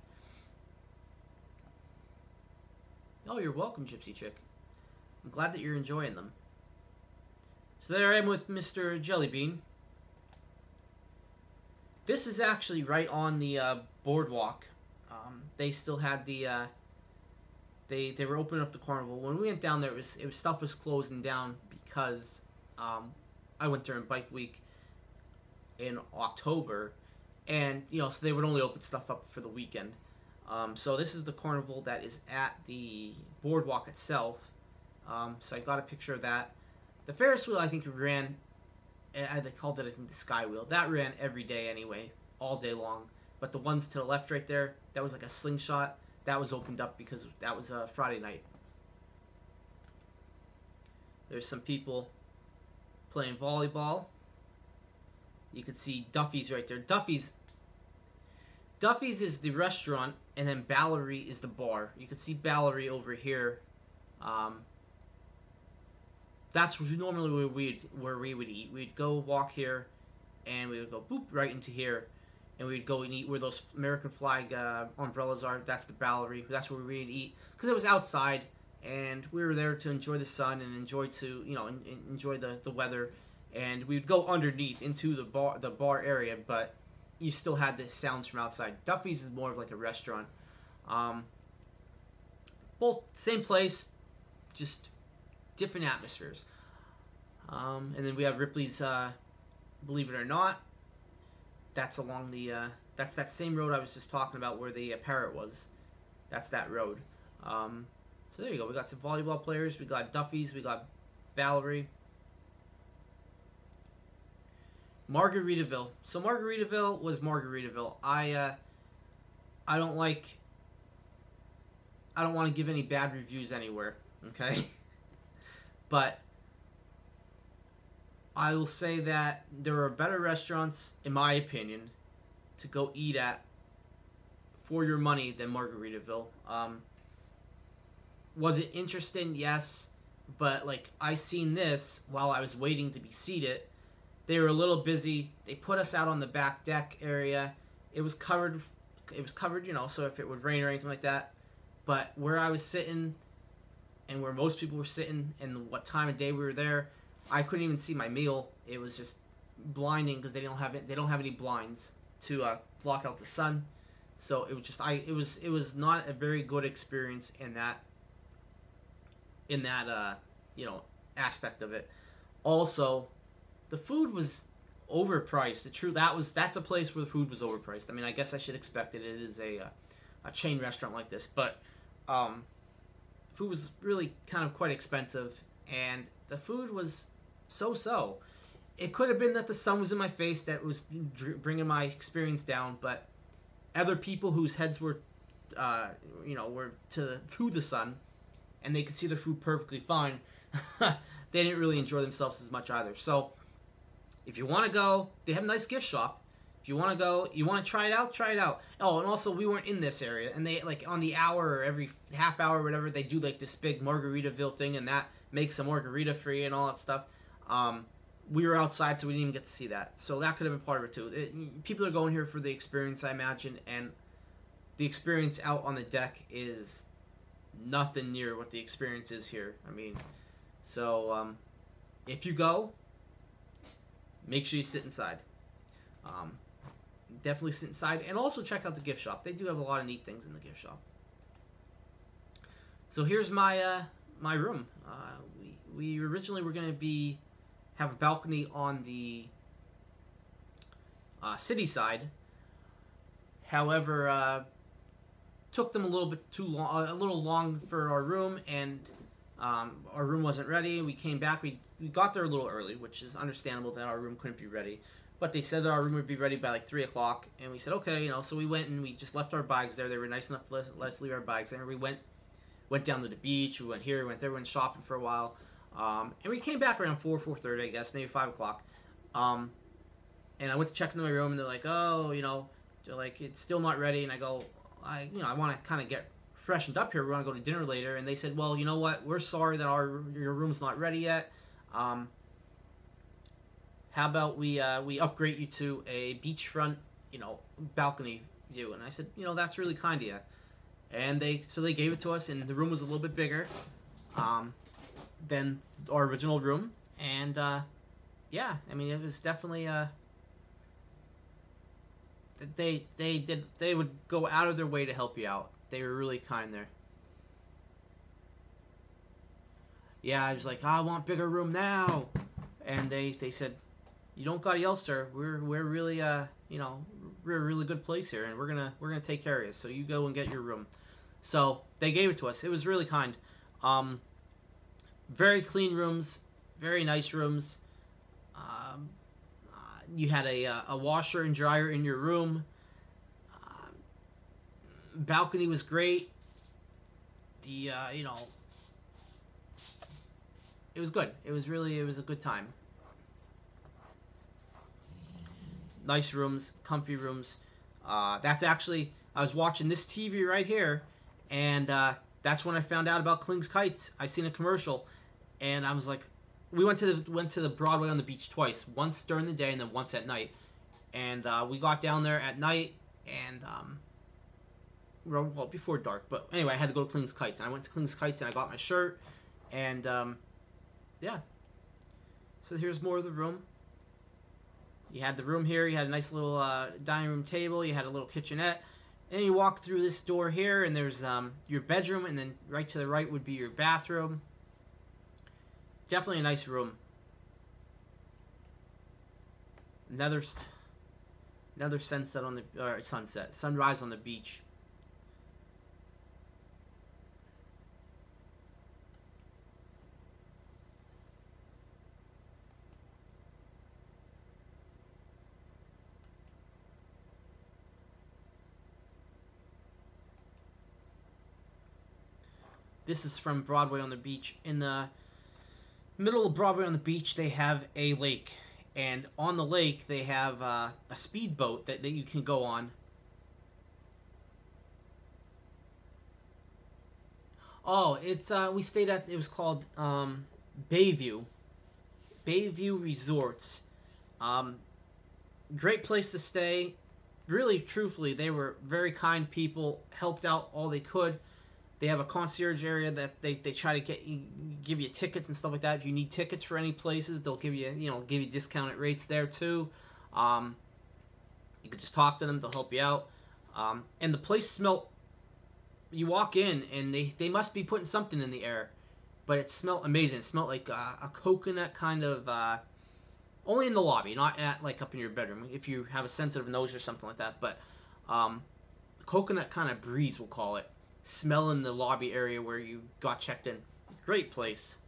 Oh, you're welcome, Gypsy Chick. I'm glad that you're enjoying them. So there I am with Mr. Jellybean. This is actually right on the boardwalk. They still had the they were opening up the carnival. When we went down there, stuff was closing down because I went during Bike Week in October, and so they would only open stuff up for the weekend. So this is the carnival that is at the boardwalk itself. So I got a picture of that. The Ferris wheel, I think, ran, they called it, I think, the Sky Wheel. That ran every day anyway, all day long. But the ones to the left right there, that was like a slingshot. That was opened up because that was a Friday night. There's some people playing volleyball. You can see Duffy's right there. Duffy's Duffy's is the restaurant, and then Ballery is the bar. You can see Ballery over here. That's normally where we would eat. We'd go walk here, and we would go boop right into here, and we'd go and eat where those American flag umbrellas are. That's the Ballery. That's where we'd eat because it was outside, and we were there to enjoy the sun and enjoy enjoy the weather. And we'd go underneath into the bar area, but you still had the sounds from outside. Duffy's is more of like a restaurant. Both same place, just different atmospheres. And then we have Ripley's, Believe It or Not. That's along the that's that same road I was just talking about where the parrot was. That's that road. So there you go. We got some volleyball players. We got Duffy's. We got Ballery. Margaritaville. So Margaritaville was Margaritaville. I don't want to give any bad reviews anywhere, okay? But I will say that there are better restaurants, in my opinion, to go eat at for your money than Margaritaville. Was it interesting? Yes. But, like, I seen this while I was waiting to be seated. They were a little busy. They put us out on the back deck area. It was covered, so if it would rain or anything like that. But where I was sitting and where most people were sitting and what time of day we were there, I couldn't even see my meal. It was just blinding because they don't have any blinds to block out the sun. So it was just it was not a very good experience in that aspect of it. Also, the food was overpriced. That's a place where the food was overpriced. I mean, I guess I should expect it. It is a chain restaurant like this, but food was really kind of quite expensive, and the food was so. It could have been that the sun was in my face that was bringing my experience down, but other people whose heads were, were to the sun, and they could see their food perfectly fine, they didn't really enjoy themselves as much either. So, if you want to go, they have a nice gift shop. If you want to go, you want to try it out, try it out. Oh, and also, we weren't in this area, and they, like, on the hour or every half hour or whatever, they do, like, this big Margaritaville thing, and that makes a margarita free and all that stuff. We were outside, so we didn't even get to see that. So that could have been part of it, too. People are going here for the experience, I imagine, and the experience out on the deck is nothing near what the experience is here. I mean, so, if you go, make sure you sit inside. Definitely sit inside, and also check out the gift shop. They do have a lot of neat things in the gift shop. So here's my my room. We originally were going to have a balcony on the city side. However, took them a little long for our room, and our room wasn't ready. We came back. We got there a little early, which is understandable that our room couldn't be ready. But they said that our room would be ready by like 3 o'clock, and we said okay, so we went and we just left our bags there. They were nice enough to let us leave our bags there. We went down to the beach. We went here, we went there, we went shopping for a while, and we came back around 4:30, I guess, maybe 5 o'clock. And I went to check into my room, and they're like, oh, they're like, it's still not ready. And I go, I want to kind of get freshened up here. We want to go to dinner later. And they said, well, you know what? We're sorry that your room's not ready yet. How about we upgrade you to a beachfront, balcony view? And I said, that's really kind of you. And they gave it to us, and the room was a little bit bigger than our original room. And yeah, I mean, it was definitely they would go out of their way to help you out. They were really kind there. Yeah, I was like, I want bigger room now, and they said, you don't gotta yell, sir. We're really we're a really good place here, and we're gonna take care of you. So you go and get your room. So they gave it to us. It was really kind. Very clean rooms, very nice rooms. You had a washer and dryer in your room. Balcony was great. It was good. It was a good time. Nice rooms, comfy rooms. That's actually, I was watching this TV right here, and that's when I found out about Kling's Kites. I seen a commercial, and I was like, we went to the Broadway on the Beach twice, once during the day and then once at night, and we got down there at night, and well, before dark, but anyway, I had to go to Kling's Kites, and I went to Kling's Kites and I got my shirt, and yeah. So here's more of the room. You had the room here. You had a nice little dining room table. You had a little kitchenette. And you walk through this door here, and there's your bedroom, and then right to the right would be your bathroom. Definitely a nice room. Another sunset on the sunrise on the beach. This is from Broadway on the Beach. In the middle of Broadway on the Beach, they have a lake. And on the lake, they have a speedboat that you can go on. Oh, it's we stayed at, it was called Bayview. Bayview Resorts. Um, Great place to stay. Really, truthfully, they were very kind people, helped out all they could. They have a concierge area that they try to give you tickets and stuff like that. If you need tickets for any places, they'll give you discounted rates there too. You could just talk to them; they'll help you out. And the place smelled. You walk in and they must be putting something in the air, but it smelled amazing. It smelled like a coconut kind of. Only in the lobby, not at like up in your bedroom. If you have a sensitive nose or something like that, but coconut kind of breeze, we'll call it. Smell in the lobby area where you got checked in. Great place.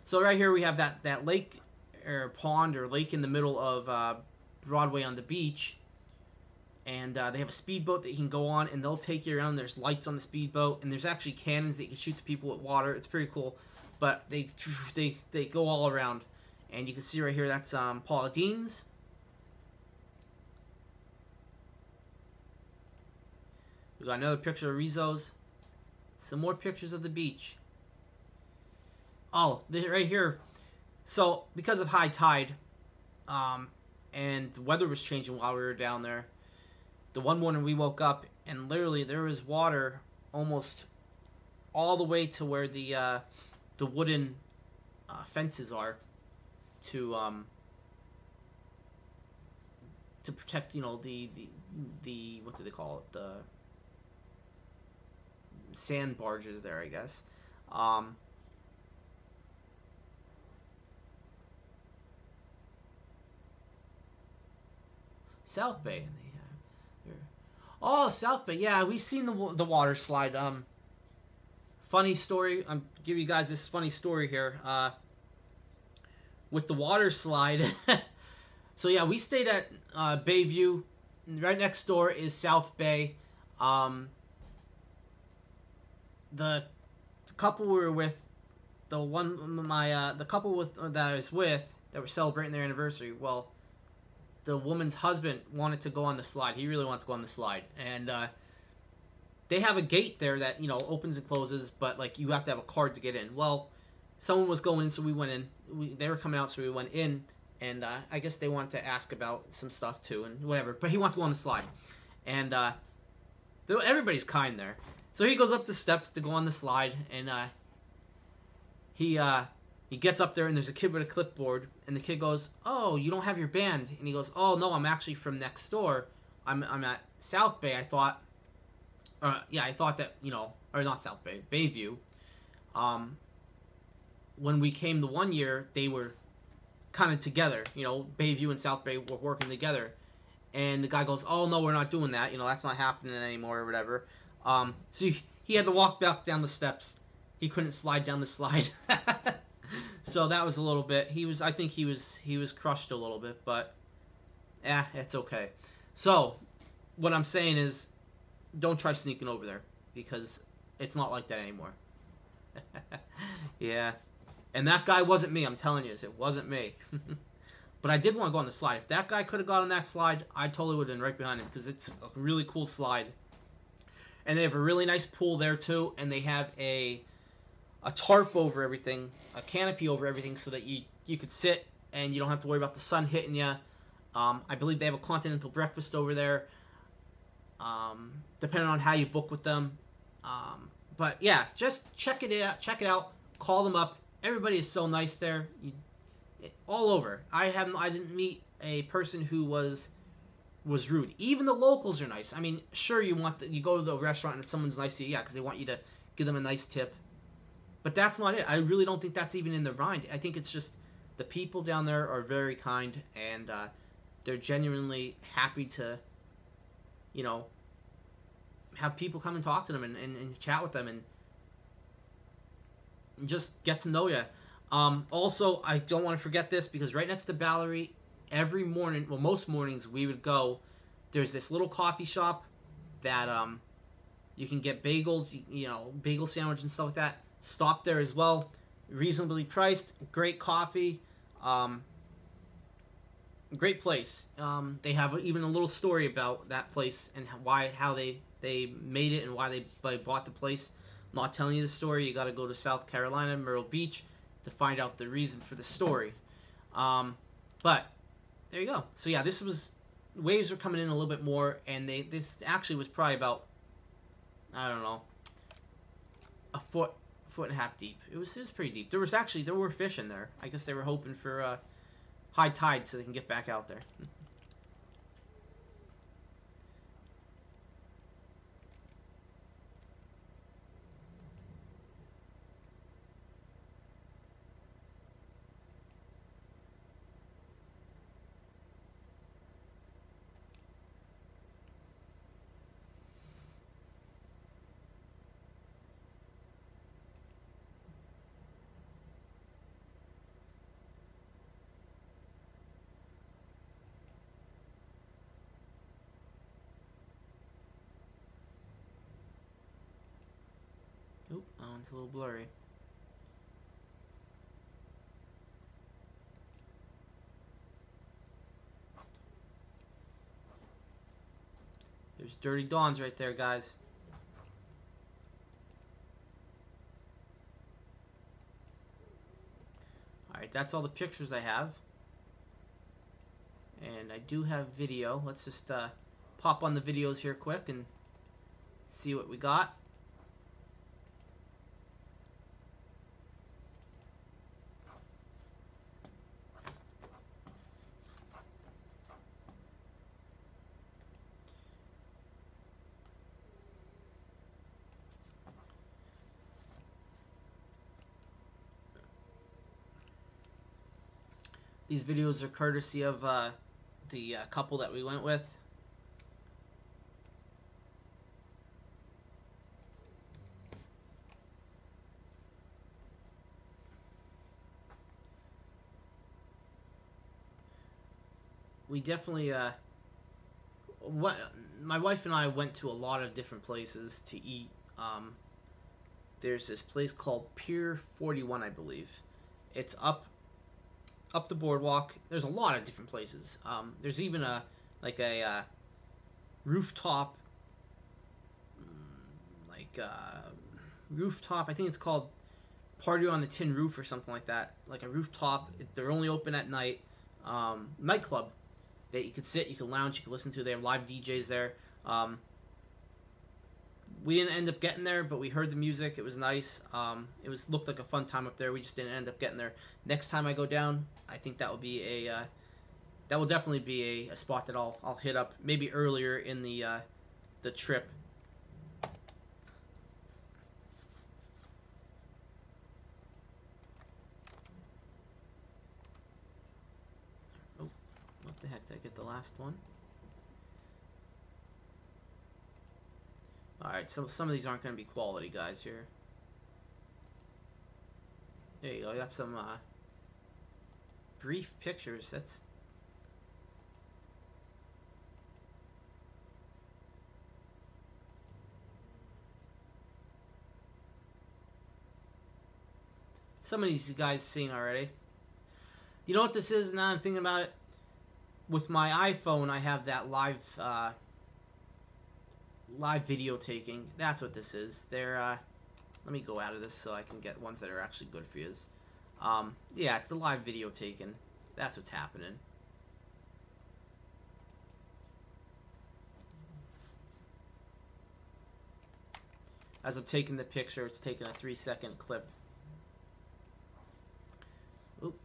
So right here we have that lake or pond or lake in the middle of Broadway on the Beach, and they have a speedboat that you can go on, and they'll take you around. There's lights on the speedboat, and there's actually cannons that you can shoot the people with water. It's pretty cool, but they go all around, and you can see right here that's Paula Deen's. We got another picture of Rizzo's. Some more pictures of the beach. Oh, this right here. So, because of high tide, and the weather was changing while we were down there, the one morning we woke up, and literally there was water almost all the way to where the wooden fences are to protect, the what do they call it, the sand barges there, I guess. South Bay. Oh, South Bay. Yeah, we've seen the water slide. Funny story. I'm give you guys this funny story here. With the water slide. So yeah, we stayed at Bayview. Right next door is South Bay. The couple we were with, the couple that I was with that were celebrating their anniversary. Well, the woman's husband wanted to go on the slide. He really wanted to go on the slide, and they have a gate there that opens and closes, but like you have to have a card to get in. Well, someone was going in, so we went in. They were coming out, so we went in, and I guess they wanted to ask about some stuff too, and whatever. But he wanted to go on the slide, and everybody's kind there. So he goes up the steps to go on the slide, and he gets up there, and there's a kid with a clipboard, and the kid goes, "Oh, you don't have your band?" And he goes, "Oh no, I'm actually from next door. I'm at South Bay. I thought, I thought that or not South Bay, Bayview. When we came the one year, they were kind of together. Bayview and South Bay were working together." And the guy goes, "Oh no, we're not doing that. That's not happening anymore or whatever." So he had to walk back down the steps. He couldn't slide down the slide. So that was a little bit. I think he was crushed a little bit, but it's okay. So what I'm saying is, don't try sneaking over there because it's not like that anymore. Yeah, and that guy wasn't me. I'm telling you, it wasn't me. But I did want to go on the slide. If that guy could have got on that slide, I totally would have been right behind him because it's a really cool slide. And they have a really nice pool there too, and they have a tarp over everything, a canopy over everything, so that you could sit and you don't have to worry about the sun hitting you. I believe they have a continental breakfast over there, depending on how you book with them. But yeah, just check it out. Check it out. Call them up. Everybody is so nice there. All over. I didn't meet a person who was rude. Even the locals are nice. I mean, sure, you go to the restaurant and someone's nice to you, yeah, because they want you to give them a nice tip. But that's not it. I really don't think that's even in their mind. I think it's just the people down there are very kind, and they're genuinely happy to, have people come and talk to them and chat with them and just get to know you. Also, I don't want to forget this, because right next to Ballery, every morning, well, most mornings we would go, there's this little coffee shop that you can get bagels, bagel sandwich and stuff like that. Stop there as well. Reasonably priced, great coffee, great place. They have even a little story about that place and how they made it and why they bought the place. I'm not telling you the story. You got to go to South Carolina, Myrtle Beach, to find out the reason for the story. But there you go. So yeah, waves were coming in a little bit more, and this actually was probably about, I don't know, a foot and a half deep. It was pretty deep. There were fish in there. I guess they were hoping for high tide so they can get back out there. Oop, oh, it's a little blurry. There's Dirty Dawns right there, guys. Alright, that's all the pictures I have. And I do have video. Let's just pop on the videos here quick and see what we got. These videos are courtesy of the couple that we went with. We definitely, my wife and I went to a lot of different places to eat. There's this place called Pier 41, I believe. It's up the boardwalk. There's a lot of different places. There's even a rooftop, rooftop. I think it's called Party on the Tin Roof or something like that. Like a rooftop. They're only open at night. Nightclub that you can sit, you can lounge, you can listen to. They have live DJs there. We didn't end up getting there, but we heard the music. It was nice. It looked like a fun time up there. We just didn't end up getting there. Next time I go down, I think that will be that will definitely be a spot that I'll hit up maybe earlier in the trip. Oh, what the heck? Did I get the last one? Alright, so some of these aren't going to be quality, guys, here. There you go, I got some brief pictures. That's... Some of these guys seen already. You know what this is? Now I'm thinking about it. With my iPhone, I have that live video taking. That's what this is. Let me go out of this so I can get ones that are actually good for you. Yeah, it's the live video taking. That's what's happening. As I'm taking the picture, it's taking a 3-second clip. Oop.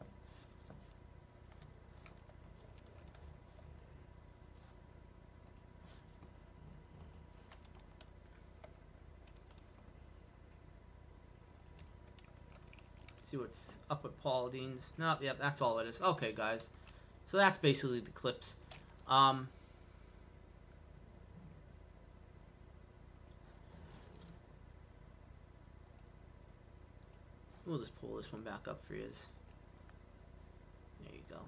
See what's up at Paula Deen's. Nope, yep, that's all it is. Okay, guys. So that's basically the clips. We'll just pull this one back up for you. There you go.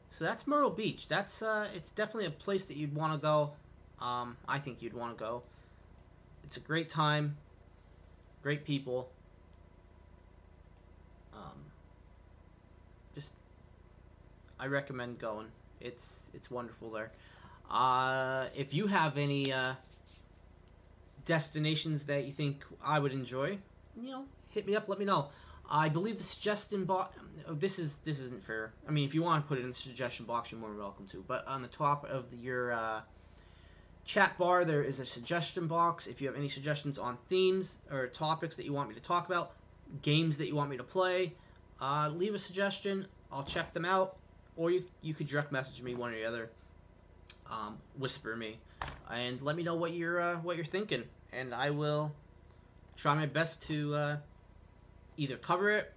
So that's Myrtle Beach. That's it's definitely a place that you'd want to go. I think you'd want to go. It's a great time. Great people. Just I recommend going. It's wonderful there. If you have any destinations that you think I would enjoy, hit me up. Let me know. I believe the suggestion box. This isn't fair. I mean, if you want to put it in the suggestion box, you're more than welcome to. But on the top of your chat bar, there is a suggestion box. If you have any suggestions on themes or topics that you want me to talk about, games that you want me to play, leave a suggestion. I'll check them out, or you could direct message me, one or the other. Whisper me, and let me know what you're thinking, and I will try my best to either cover it,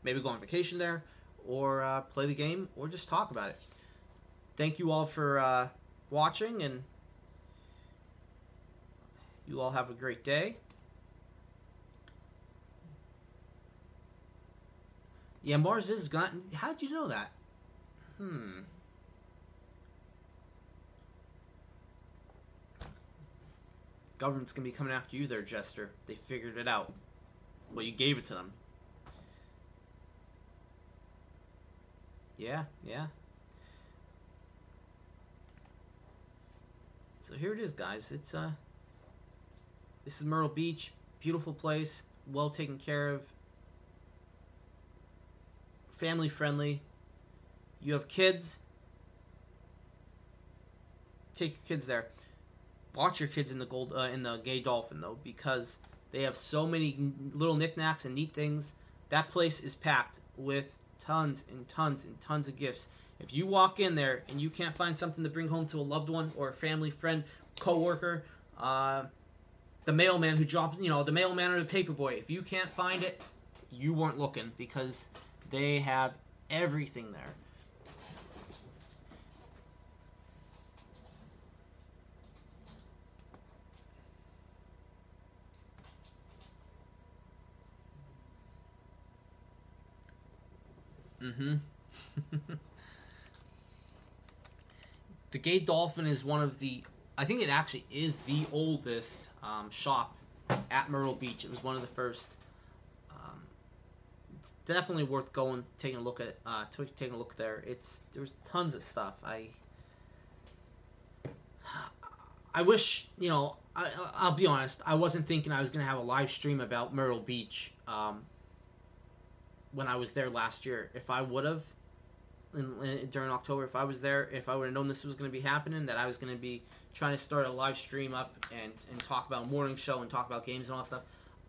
maybe go on vacation there, or play the game, or just talk about it. Thank you all for watching, and you all have a great day. Yeah, Mars is gone. How'd you know that? Government's gonna be coming after you there, Jester. They figured it out. Well, you gave it to them. Yeah. So here it is, guys. This is Myrtle Beach. Beautiful place. Well taken care of. Family friendly. You have kids, take your kids there. Watch your kids in the Gay Dolphin though, because they have so many little knickknacks and neat things. That place is packed with tons and tons and tons of gifts. If you walk in there and you can't find something to bring home to a loved one or a family friend, coworker, the mailman who dropped, the mailman or the paperboy, if you can't find it, you weren't looking, because they have everything there. The Gay Dolphin is one of the, I think it actually is the oldest shop at Myrtle Beach. It was one of the first. It's definitely worth going, taking a look at, taking a look there. There's tons of stuff. I wish, I'll be honest, I wasn't thinking I was gonna have a live stream about Myrtle Beach when I was there last year. If I would have, during October, if I was there, if I would have known this was going to be happening, that I was going to be trying to start a live stream up and talk about a morning show and talk about games and all that stuff,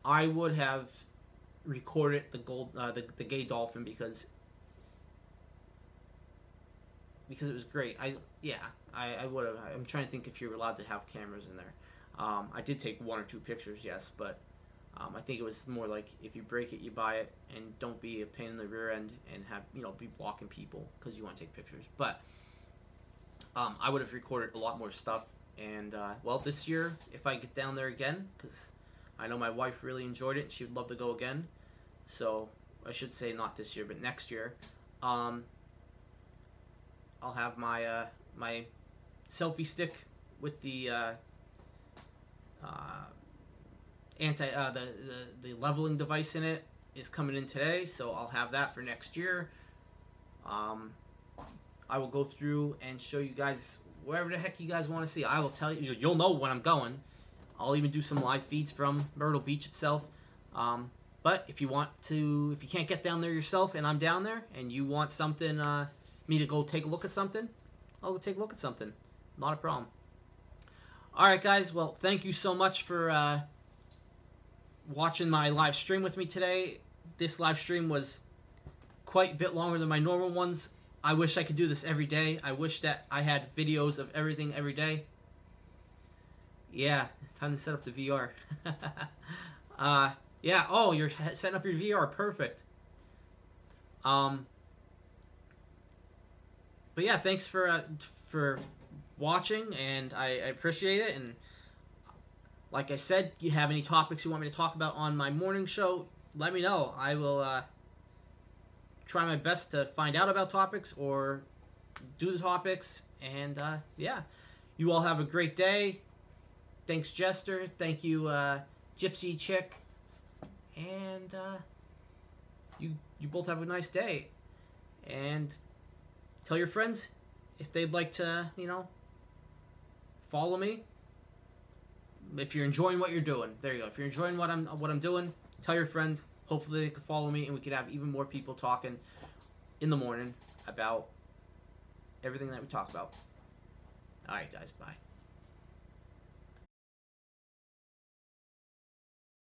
I would have recorded the Gay Dolphin, because it was great. I would have. I'm trying to think if you're allowed to have cameras in there. I did take 1 or 2 pictures, yes, but I think it was more like, if you break it, you buy it, and don't be a pain in the rear end and have, be blocking people because you want to take pictures. But I would have recorded a lot more stuff. And, well, this year, if I get down there again, because I know my wife really enjoyed it, and she would love to go again. So, I should say not this year, but next year, I'll have my my selfie stick with the the leveling device in it is coming in today, so I'll have that for next year. I will go through and show you guys wherever the heck you guys want to see. I will tell you. You'll know when I'm going. I'll even do some live feeds from Myrtle Beach itself. But if you can't get down there yourself and I'm down there and you want something, me to go take a look at something, I'll go take a look at something. Not a problem. Alright guys, well thank you so much for watching my live stream with me today. This live stream was quite a bit longer than my normal ones. I wish I could do this every day. I wish that I had videos of everything every day. Yeah, time to set up the VR. Yeah, oh, you're setting up your VR. Perfect. But yeah, thanks for watching, and I appreciate it. And like I said, you have any topics you want me to talk about on my morning show, let me know. I will try my best to find out about topics or do the topics. And yeah, you all have a great day. Thanks, Jester. Thank you, Gypsy Chick. And you both have a nice day. And tell your friends if they'd like to, follow me. If you're enjoying what you're doing, there you go. If you're enjoying what I'm doing, tell your friends. Hopefully they can follow me, and we could have even more people talking in the morning about everything that we talk about. All right, guys. Bye.